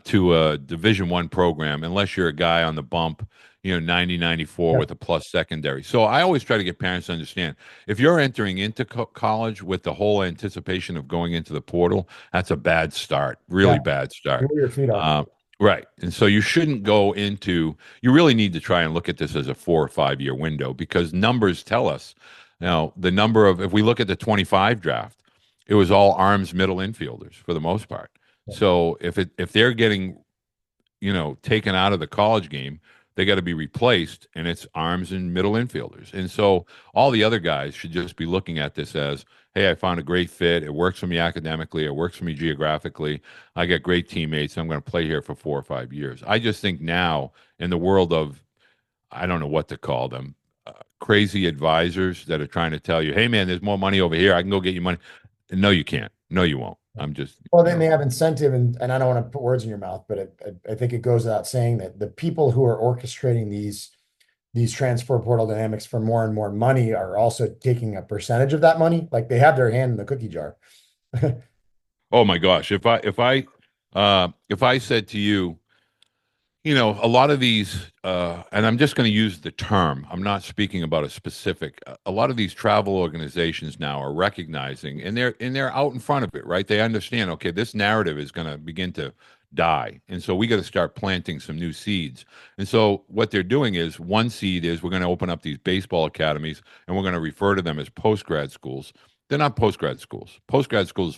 to a Division I program, unless you're a guy on the bump, 90, 94 Yeah. with a plus secondary. So I always try to get parents to understand if you're entering into college with the whole anticipation of going into the portal, that's a bad start, Yeah. really bad start. Where your feet are. Right. And so you shouldn't go into, you really need to try and look at this as a 4 or 5 year window because numbers tell us now the number of, if we look at the 25 draft, it was all arms middle infielders for the most part. So if they're getting, taken out of the college game, they got to be replaced and it's arms and middle infielders. And so all the other guys should just be looking at this as, hey, I found a great fit. It works for me academically. It works for me geographically. I got great teammates. I'm going to play here for 4 or 5 years. I just think now in the world of, I don't know what to call them, crazy advisors that are trying to tell you, hey, man, there's more money over here. I can go get you money. No, you can't. No, you won't. I'm just, Well, then they have incentive, and I don't want to put words in your mouth, but I think it goes without saying that the people who are orchestrating these transfer portal dynamics for more and more money are also taking a percentage of that money. Like they have their hand in the cookie jar. oh my gosh. If I said to you, a lot of these, and I'm just going to use the term, I'm not speaking about a specific, a lot of these travel organizations now are recognizing, and they're out in front of it, right? They understand, okay, this narrative is going to begin to die. And so we got to start planting some new seeds. And so what they're doing is one seed is we're going to open up these baseball academies and we're going to refer to them as post-grad schools. They're not post-grad schools. Post-grad schools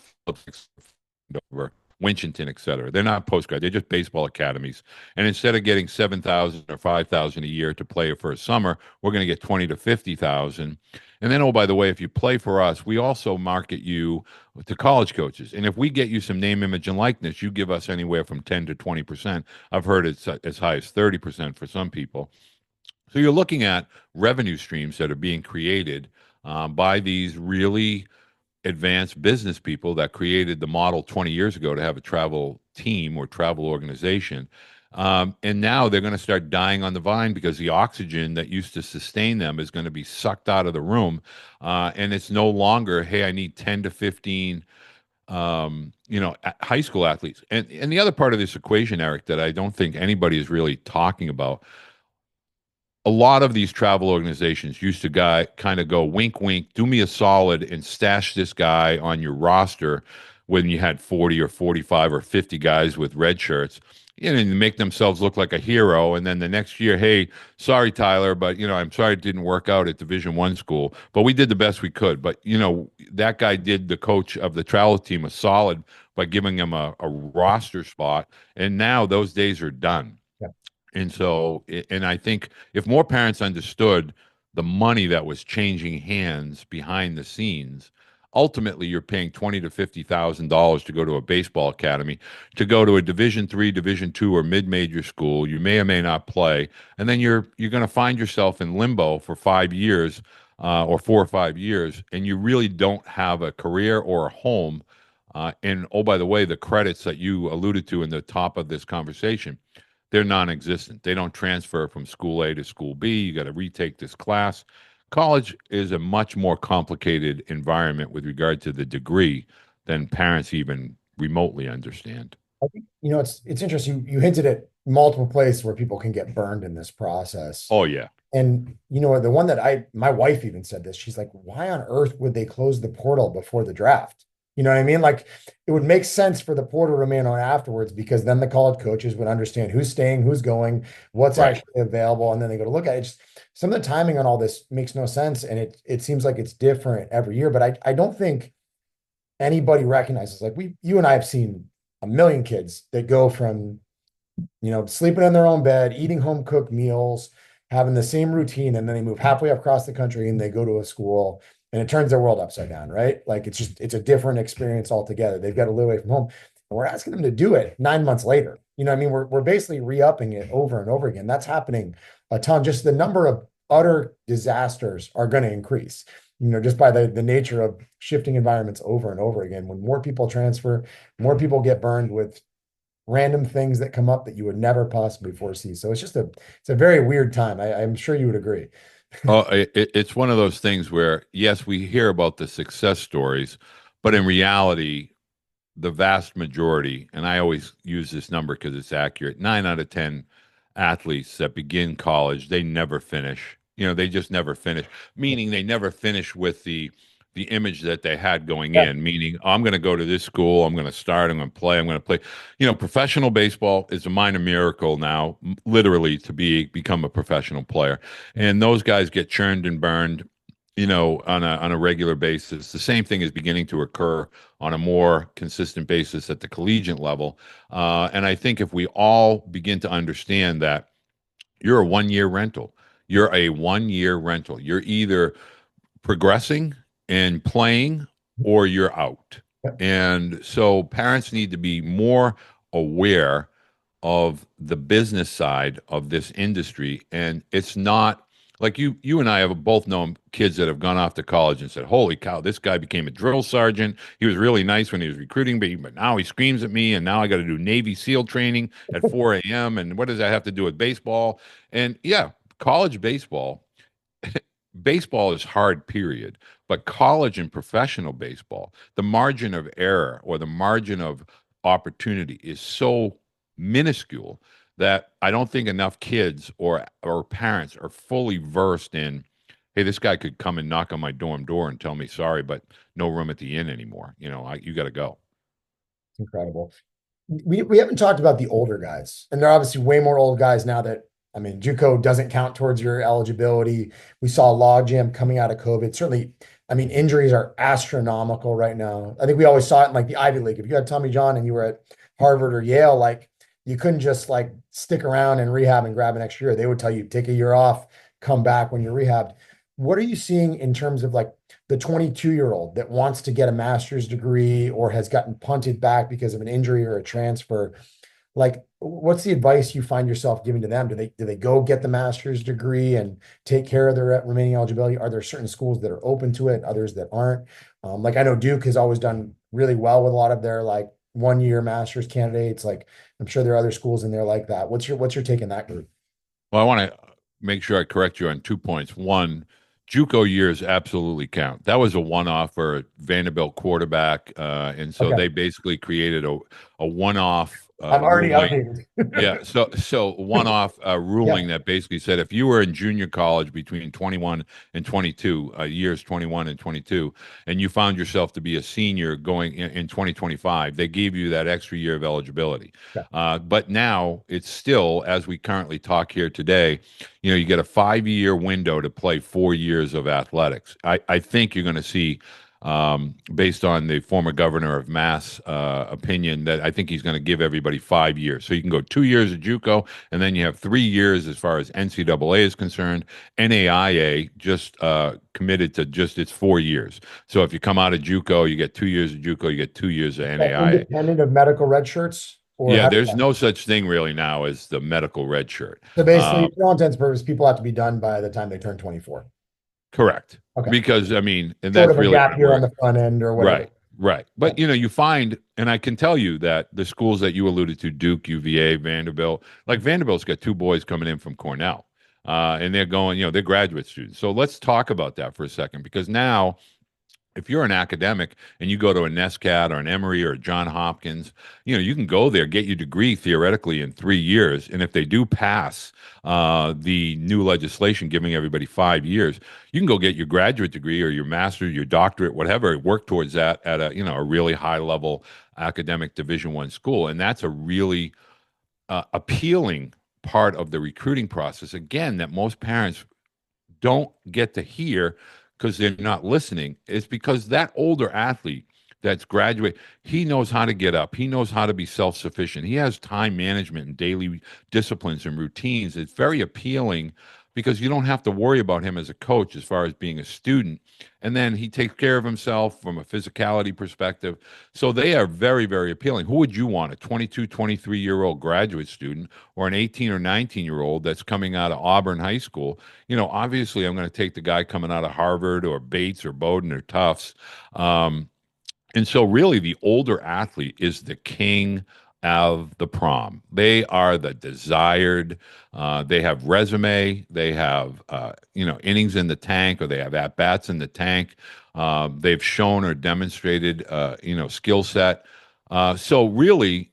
over Winchendon, et cetera. They're not postgrad. They're just baseball academies. And instead of getting 7,000 or 5,000 a year to play for a summer, we're going to get 20 to 50,000. And then, oh, by the way, if you play for us, we also market you to college coaches. And if we get you some name, image, and likeness, you give us anywhere from 10 to 20%. I've heard it's as high as 30% for some people. So you're looking at revenue streams that are being created by these really advanced business people that created the model 20 years ago to have a travel team or travel organization. And now they're going to start dying on the vine because the oxygen that used to sustain them is going to be sucked out of the room. And it's no longer, hey, I need 10 to 15 high school athletes. And the other part of this equation, Eric, that I don't think anybody is really talking about, a lot of these travel organizations used to kind of go wink, wink, do me a solid and stash this guy on your roster when you had 40 or 45 or 50 guys with red shirts, and make themselves look like a hero. And then the next year, hey, sorry, Tyler, but, I'm sorry it didn't work out at Division I school, but we did the best we could. But, that guy did the coach of the travel team a solid by giving him a roster spot. And now those days are done. And so, and I think if more parents understood the money that was changing hands behind the scenes, ultimately you're paying $20,000 to $50,000 to go to a baseball academy, to go to a Division III, Division II, or mid-major school. You may or may not play, and then you're going to find yourself in limbo for 5 years, or 4 or 5 years, and you really don't have a career or a home. And oh, by the way, the credits that you alluded to in the top of this conversation, they're non-existent. They don't transfer from school A to school B. You got to retake this class. College is a much more complicated environment with regard to the degree than parents even remotely understand. I think, it's interesting. You hinted at multiple places where people can get burned in this process. Oh yeah. And the one that my wife even said this, she's like, why on earth would they close the portal before the draft? You know what I mean? Like it would make sense for the portal to remain on afterwards because then the college coaches would understand who's staying, who's going, what's Right. actually available, and then they go to look at it. Just some of the timing on all this makes no sense, and it seems like it's different every year. But I don't think anybody recognizes, like you and I have seen a million kids that go from sleeping in their own bed, eating home cooked meals, having the same routine, and then they move halfway across the country and they go to a school and it turns their world upside down, right? Like it's a different experience altogether. They've got to live away from home. And we're asking them to do it 9 months later. You know what I mean? We're basically re-upping it over and over again. That's happening a ton. Just the number of utter disasters are going to increase, just by the nature of shifting environments over and over again. When more people transfer, more people get burned with random things that come up that you would never possibly foresee. So it's a very weird time. I'm sure you would agree. Oh, it's one of those things where, yes, we hear about the success stories, but in reality, the vast majority, and I always use this number because it's accurate, 9 out of 10 athletes that begin college, they never finish. They just never finish, meaning they never finish with the image that they had going Yeah. in, meaning I'm going to go to this school, I'm going to start, I'm going to play, I'm going to play. Professional baseball is a minor miracle now, literally, to become a professional player. And those guys get churned and burned, on a regular basis. The same thing is beginning to occur on a more consistent basis at the collegiate level. And I think if we all begin to understand that you're a 1 year rental, you're a 1 year rental. You're either progressing and playing or you're out. And so parents need to be more aware of the business side of this industry. And it's not like you and I have both known kids that have gone off to college and said, "Holy cow, this guy became a drill sergeant. He was really nice when he was recruiting me, but now he screams at me, and now I got to do Navy SEAL training at 4 a.m. And what does that have to do with baseball?" And yeah, college baseball is hard, period. But college and professional baseball, the margin of error or the margin of opportunity is so minuscule that I don't think enough kids or parents are fully versed in, hey, this guy could come and knock on my dorm door and tell me sorry, but no room at the inn anymore. You got to go. It's incredible. We haven't talked about the older guys, and there are obviously way more old guys now that, I mean, JUCO doesn't count towards your eligibility. We saw a logjam coming out of COVID. Certainly, I mean, injuries are astronomical right now. I think we always saw it in like the Ivy League. If you had Tommy John and you were at Harvard or Yale, like you couldn't just like stick around and rehab and grab an extra year. They would tell you take a year off, come back when you're rehabbed. What are you seeing in terms of like the 22-year-old that wants to get a master's degree or has gotten punted back because of an injury or a transfer? Like, what's the advice you find yourself giving to them? Do they go get the master's degree and take care of their remaining eligibility? Are there certain schools that are open to it, others that aren't? Like I know Duke has always done really well with a lot of their like 1 year master's candidates. Like I'm sure there are other schools in there like that. What's your take in that group? Well, I want to make sure I correct you on 2 points. One, JUCO years absolutely count. That was a one-off for a Vanderbilt quarterback, and so Okay, they basically created a one-off I'm already ruling. updated. Yeah, so one-off Yeah, ruling that basically said if you were in junior college between 21 and 22, years 21 and 22, and you found yourself to be a senior going in 2025, they gave you that extra year of eligibility. yeah, But now it's still, as we currently talk here today, you get a 5 year window to play 4 years of athletics. I think you're going to see, based on the former governor of Mass opinion, that I think he's going to give everybody 5 years. So you can go 2 years of JUCO, and then you have 3 years as far as NCAA is concerned. NAIA just committed to just its 4 years. So if you come out of JUCO, you get 2 years of JUCO, you get 2 years of NAIA. independent of medical red shirts, or Yeah, how? there's no such thing really now as the medical red shirt. So basically, for all intents and purposes, people have to be done by the time they turn 24. Correct. Okay. Because I mean, and Sort that's of a really gap going to year on work. the front end or whatever. Right, right. Yeah. But you find, and I can tell you that the schools that you alluded to, Duke, UVA, Vanderbilt, like Vanderbilt's got two boys coming in from Cornell, and they're going, they're graduate students. So let's talk about that for a second, because now, if you're an academic and you go to a NESCAD or an Emory or a John Hopkins, you can go there, get your degree theoretically in 3 years. And if they do pass the new legislation giving everybody 5 years, you can go get your graduate degree or your master's, your doctorate, whatever, work towards that at a really high level academic Division I school. And that's a really appealing part of the recruiting process, again, that most parents don't get to hear because they're not listening. It's because that older athlete that's graduate, he knows how to get up. He knows how to be self-sufficient. He has time management and daily disciplines and routines. It's very appealing because you don't have to worry about him as a coach as far as being a student. And then he takes care of himself from a physicality perspective. So they are very, very appealing. Who would you want? A 22, 23-year-old graduate student or an 18 or 19-year-old that's coming out of Auburn High School? Obviously, I'm going to take the guy coming out of Harvard or Bates or Bowdoin or Tufts. And so, really, the older athlete is the king of the prom. They are the desired. They have resume. They have innings in the tank, or they have at bats in the tank. They've shown or demonstrated skill set. So really,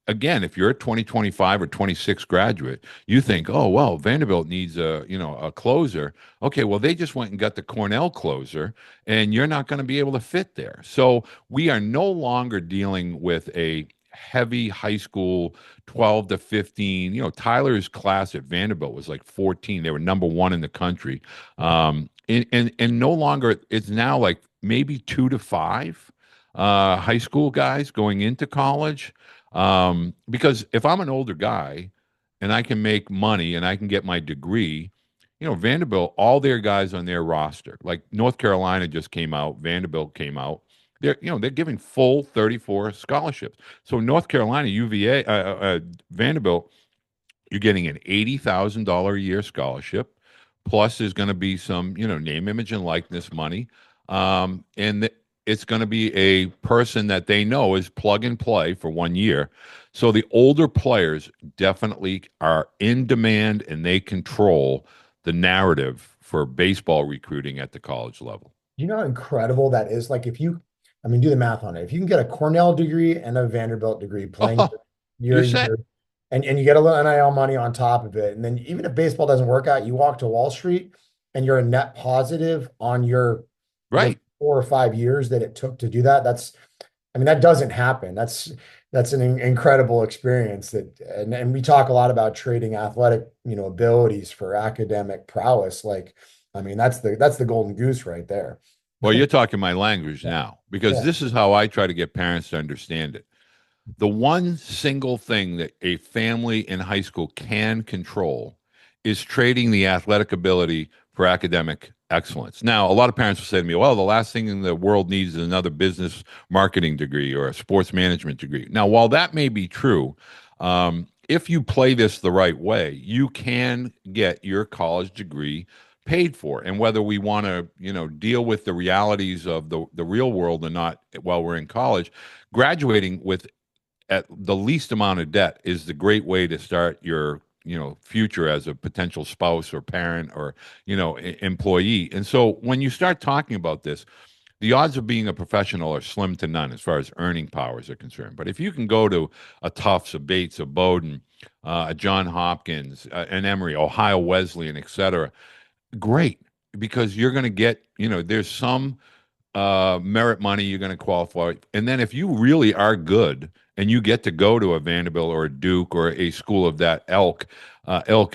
again, if you're a 2025 or 26 graduate, you think, oh, well, Vanderbilt needs a closer. Okay, well, they just went and got the Cornell closer, and you're not going to be able to fit there. So we are no longer dealing with a heavy high school 12 to 15. Tyler's class at Vanderbilt was like 14. They were number one in the country. And no longer, it's now like maybe 2 to 5 high school guys going into college. Because if I'm an older guy and I can make money and I can get my degree, Vanderbilt, all their guys on their roster, like North Carolina just came out, Vanderbilt came out. They're giving full 34 scholarships. So North Carolina, UVA, Vanderbilt, you're getting an $80,000 a year scholarship. Plus, there's going to be some, name, image, and likeness money. And it's going to be a person that they know is plug and play for 1 year. So the older players definitely are in demand, and they control the narrative for baseball recruiting at the college level. You know how incredible that is? Like I mean, do the math on it. If you can get a Cornell degree and a Vanderbilt degree playing Oh, year you're to set. year, and you get a little NIL money on top of it, and then even if baseball doesn't work out, you walk to Wall Street and you're a net positive on the Right. 4 or 5 years that it took to do that. I mean, that doesn't happen. That's an incredible experience and we talk a lot about trading athletic, abilities for academic prowess. Like, I mean, that's the golden goose right there. Well, you're talking my language Yeah. now, because Yeah. this is how I try to get parents to understand it. The one single thing that a family in high school can control is trading the athletic ability for academic excellence. Now, a lot of parents will say to me, well, the last thing in the world needs is another business marketing degree or a sports management degree. Now, while that may be true, if you play this the right way, you can get your college degree paid for. And whether we want to, deal with the realities of the real world or not while we're in college, graduating with at the least amount of debt is the great way to start your future as a potential spouse or parent or employee. And so when you start talking about this, the odds of being a professional are slim to none as far as earning powers are concerned. But if you can go to a Tufts, a Bates, a Bowdoin, a John Hopkins, an Emory, Ohio Wesleyan, et cetera, great, because you're going to get, there's some merit money you're going to qualify. And then if you really are good and you get to go to a Vanderbilt or a Duke or a school of that ilk,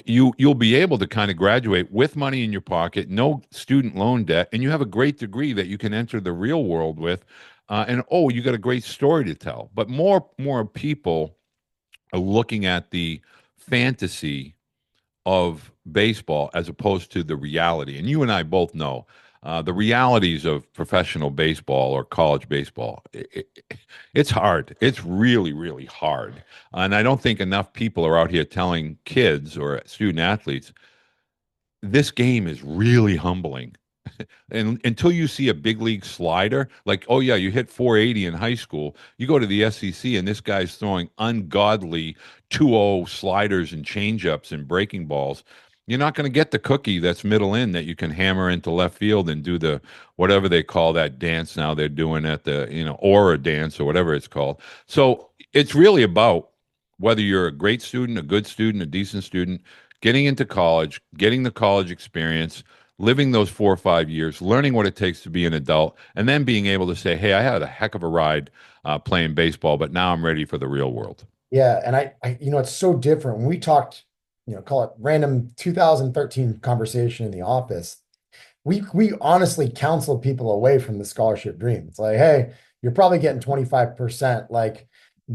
you'll be able to kind of graduate with money in your pocket, no student loan debt, and you have a great degree that you can enter the real world with. And oh, you got a great story to tell. But more people are looking at the fantasy of baseball as opposed to the reality. And you and I both know the realities of professional baseball or college baseball. It's hard. It's really, really hard. And I don't think enough people are out here telling kids or student athletes this game is really humbling. And until you see a big league slider, like, oh yeah, you hit 480 in high school, you go to the SEC and this guy's throwing ungodly 2-0 sliders and changeups and breaking balls. You're not going to get the cookie that's middle in that you can hammer into left field and do the whatever they call that dance now they're doing at the, aura dance or whatever it's called. So it's really about whether you're a great student, a good student, a decent student, getting into college, getting the college experience, living those 4 or 5 years, learning what it takes to be an adult, and then being able to say, hey, I had a heck of a ride playing baseball, but now I'm ready for the real world. Yeah, and it's so different. When we talked, call it random 2013 conversation in the office, we honestly counseled people away from the scholarship dream. It's like, hey, you're probably getting 25%. Like,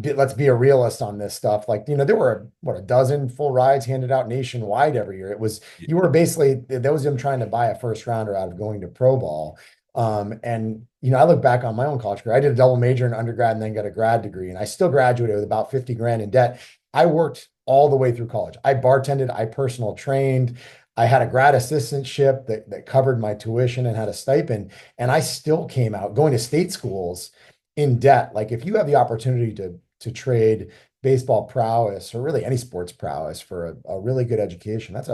let's be a realist on this stuff. Like, there were what, a dozen full rides handed out nationwide every year. It was, you were basically, that was them trying to buy a first rounder out of going to pro ball. And I look back on my own college career. I did a double major in undergrad and then got a grad degree, and I still graduated with about 50 grand in debt. I worked all the way through college. I bartended, I personal trained. I had a grad assistantship that covered my tuition and had a stipend. And I still came out going to state schools in debt. Like, if you have the opportunity to trade baseball prowess or really any sports prowess for a really good education, that's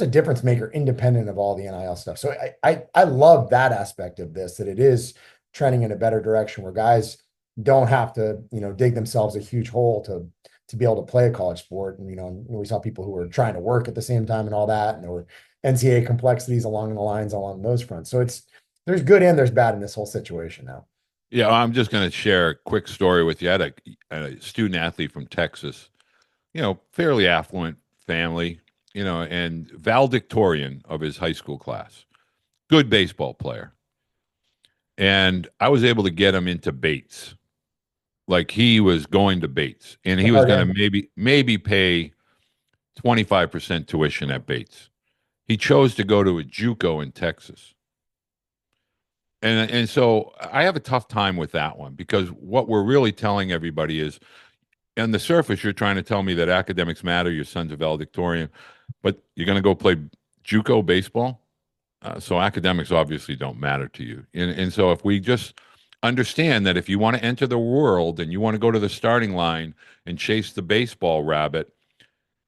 a difference maker independent of all the NIL stuff. So I love that aspect of this, that it is trending in a better direction where guys don't have to, dig themselves a huge hole to be able to play a college sport. And, we saw people who were trying to work at the same time and all that. And there were NCAA complexities along those fronts. So there's good and there's bad in this whole situation now. Yeah, I'm just going to share a quick story with you. I had a student athlete from Texas, fairly affluent family, and valedictorian of his high school class, good baseball player. And I was able to get him into Bates. Like, he was going to Bates, and he was going to maybe pay 25% tuition at Bates. He chose to go to a JUCO in Texas. And so I have a tough time with that one, because what we're really telling everybody is, on the surface, you're trying to tell me that academics matter, your son's a valedictorian, but you're going to go play JUCO baseball? So academics obviously don't matter to you. And so if we just understand that if you want to enter the world and you want to go to the starting line and chase the baseball rabbit,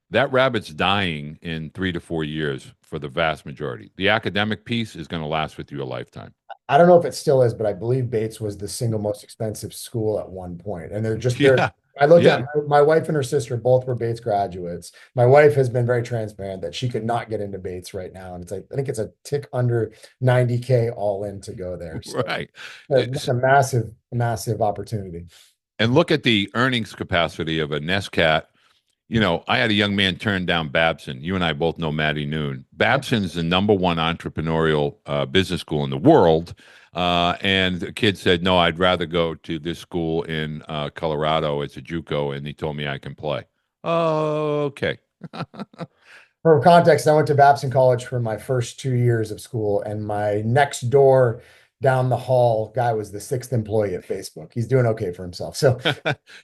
that rabbit's dying in 3 to 4 years for the vast majority. The academic piece is going to last with you a lifetime. I don't know if it still is, but I believe Bates was the single most expensive school at one point. And they're just there. Yeah. I looked Yeah. at my wife and her sister, both were Bates graduates. My wife has been very transparent that she could not get into Bates right now. And I think it's a tick under 90K all in to go there. So Right. it's a massive, massive opportunity. And look at the earnings capacity of a NESCAT. I had a young man turn down Babson. You and I both know Matty Noon. Babson's the number one entrepreneurial business school in the world. And the kid said, no, I'd rather go to this school in Colorado. It's a JUCO, and he told me I can play. Oh, okay. For context, I went to Babson College for my first 2 years of school, and my next door down the hall guy was the sixth employee at Facebook. He's doing okay for himself. So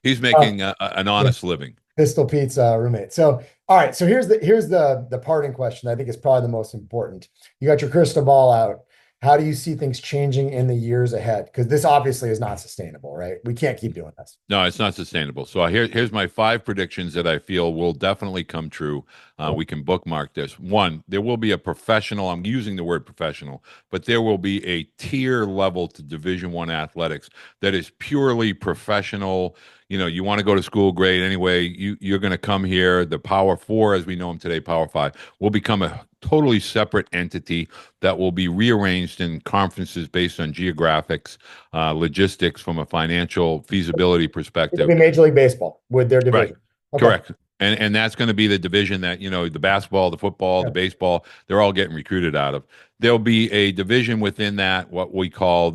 he's making an honest living. Pistol Pizza roommate. So, all right. So here's the parting question. I think is probably the most important. You got your crystal ball out. How do you see things changing in the years ahead? Because this obviously is not sustainable, right? We can't keep doing this. No, it's not sustainable. So here's my 5 predictions that I feel will definitely come true. We can bookmark this. 1, there will be a professional, I'm using the word professional, but there will be a tier level to Division I athletics that is purely professional. You want to go to school, great. Anyway, you're going to come here. The Power 4, as we know them today, Power 5, will become a totally separate entity that will be rearranged in conferences based on geographics, logistics from a financial feasibility perspective. It'll be Major League Baseball with their division. Right. Okay. Correct. And that's going to be the division that, the basketball, the football, the baseball, they're all getting recruited out of. There'll be a division within that, what we call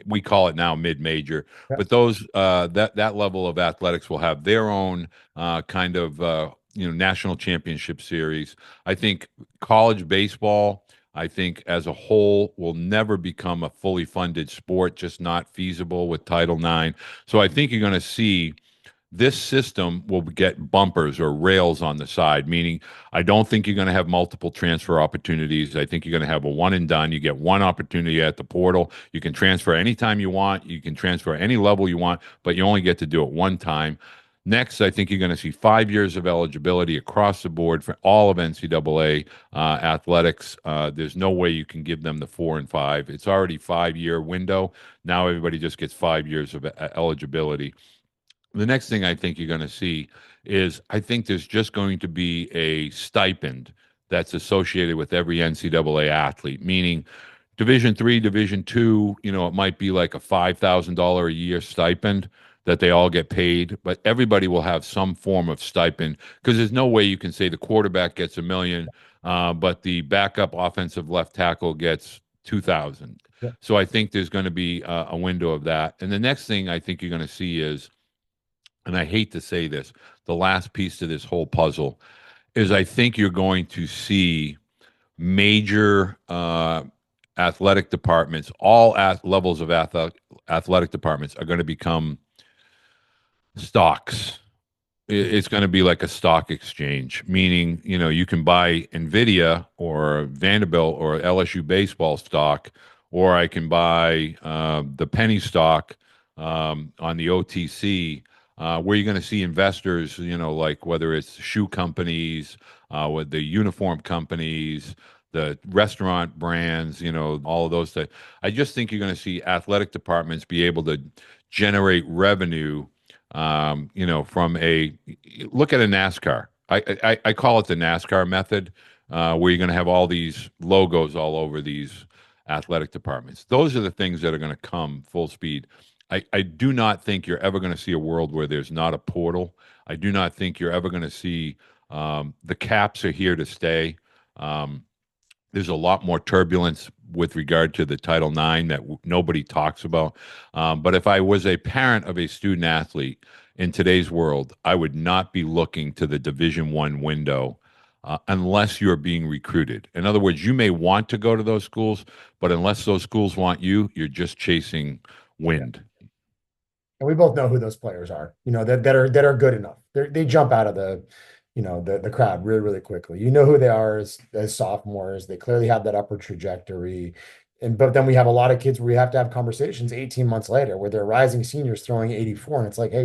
we call it now mid-major, but those that level of athletics will have their own kind of national championship series. I think college baseball, as a whole, will never become a fully funded sport, just not feasible with Title IX. So I think you're going to see this system will get bumpers or rails on the side, meaning I don't think you're going to have multiple transfer opportunities. I think you're going to have a one and done. You get one opportunity at the portal. You can transfer anytime you want. You can transfer any level you want, but you only get to do it one time. Next, I think you're going to see 5 years of eligibility across the board for all of NCAA athletics. There's no way you can give them the 4 and 5. It's already 5-year window. Now everybody just gets 5 years of eligibility. The next thing I think you're going to see is I think there's just going to be a stipend that's associated with every NCAA athlete, meaning Division III, Division II, it might be like a $5,000 a year stipend that they all get paid, but everybody will have some form of stipend, because there's no way you can say the quarterback gets $1 million, but the backup offensive left tackle gets $2,000. Yeah. So I think there's going to be a window of that. And the next thing I think you're going to see is, and I hate to say this, the last piece to this whole puzzle is I think you're going to see major athletic departments, all levels of athletic departments are going to become stocks. It's going to be like a stock exchange, meaning, you can buy Nvidia or Vanderbilt or LSU baseball stock, or I can buy the penny stock on the OTC, where you're going to see investors, like whether it's shoe companies, with the uniform companies, the restaurant brands, all of those things. I just think you're going to see athletic departments be able to generate revenue, from a look at a NASCAR. I call it the NASCAR method, where you're going to have all these logos all over these athletic departments. Those are the things that are going to come full speed. I do not think you're ever going to see a world where there's not a portal. I do not think you're ever going to see the caps are here to stay. Um, there's a lot more turbulence with regard to the Title IX that nobody talks about. But if I was a parent of a student athlete in today's world, I would not be looking to the Division I window unless you're being recruited. In other words, you may want to go to those schools, but unless those schools want you, you're just chasing wind. And we both know who those players are, that are good enough. They jump out of the crowd really, really quickly. You know who they are as sophomores. They clearly have that upward trajectory. But then we have a lot of kids where we have to have conversations 18 months later where they're rising seniors throwing 84. And it's like, hey,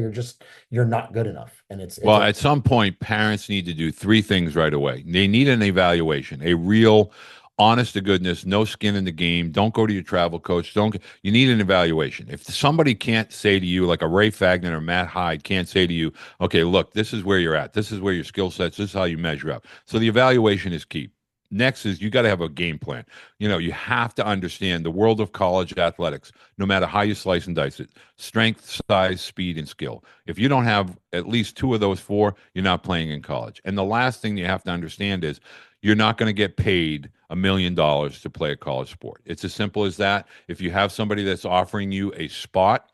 you're not good enough. And Well, at some point, parents need to do three things right away. They need an evaluation, a real, honest to goodness, no skin in the game. Don't go to your travel coach. Don't. You need an evaluation. If somebody can't say to you, like a Ray Fagnan or Matt Hyde, can't say to you, okay, look, this is where you're at. This is where your skill sets. This is how you measure up. So the evaluation is key. Next is you got to have a game plan. You have to understand the world of college athletics, no matter how you slice and dice it: strength, size, speed, and skill. If you don't have at least two of those four, you're not playing in college. And the last thing you have to understand is you're not going to get paid $1 million to play a college sport. It's as simple as that. If you have somebody that's offering you a spot,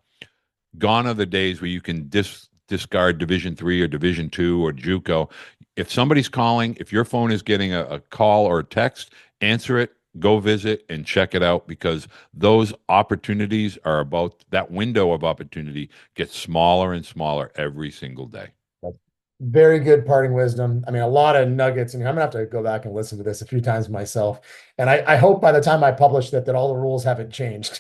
gone are the days where you can discard Division III or Division II or JUCO. If somebody's calling, if your phone is getting a call or a text, answer it, go visit and check it out, because those opportunities are about, that window of opportunity gets smaller and smaller every single day. Very good parting wisdom. I mean, a lot of nuggets, and I'm gonna have to go back and listen to this a few times myself. And I hope by the time I publish that all the rules haven't changed.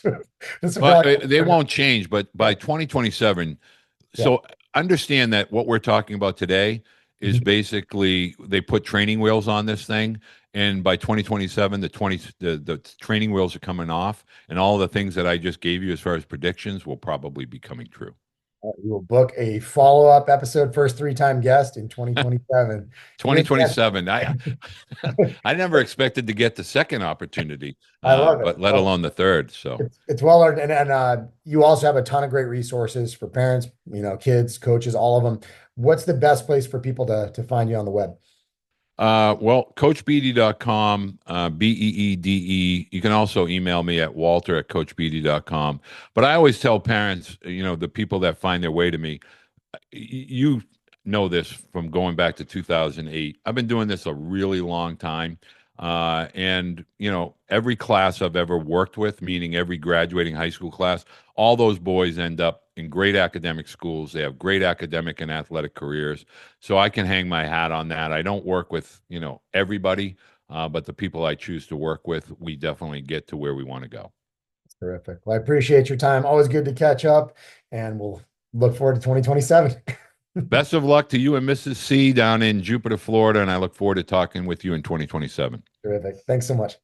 But they won't change. But by 2027, Yeah. so understand that what we're talking about today is basically they put training wheels on this thing, and by 2027, the training wheels are coming off, and all the things that I just gave you as far as predictions will probably be coming true. We will book a follow-up episode, first three-time guest in 2027. 2027. I never expected to get the second opportunity, I love it. but let alone the third. So It's well earned, and you also have a ton of great resources for parents, kids, coaches, all of them. What's the best place for people to find you on the web? Well, coachbeede.com, Beede. You can also email me at walter@coachbeede.com. But I always tell parents, the people that find their way to me, you know this from going back to 2008. I've been doing this a really long time. And, every class I've ever worked with, meaning every graduating high school class, all those boys end up in great academic schools. They have great academic and athletic careers. So I can hang my hat on that. I don't work with, everybody, but the people I choose to work with, we definitely get to where we want to go. Terrific. Well, I appreciate your time. Always good to catch up, and we'll look forward to 2027. Best of luck to you and Mrs. C down in Jupiter, Florida, and I look forward to talking with you in 2027. Terrific. Thanks so much.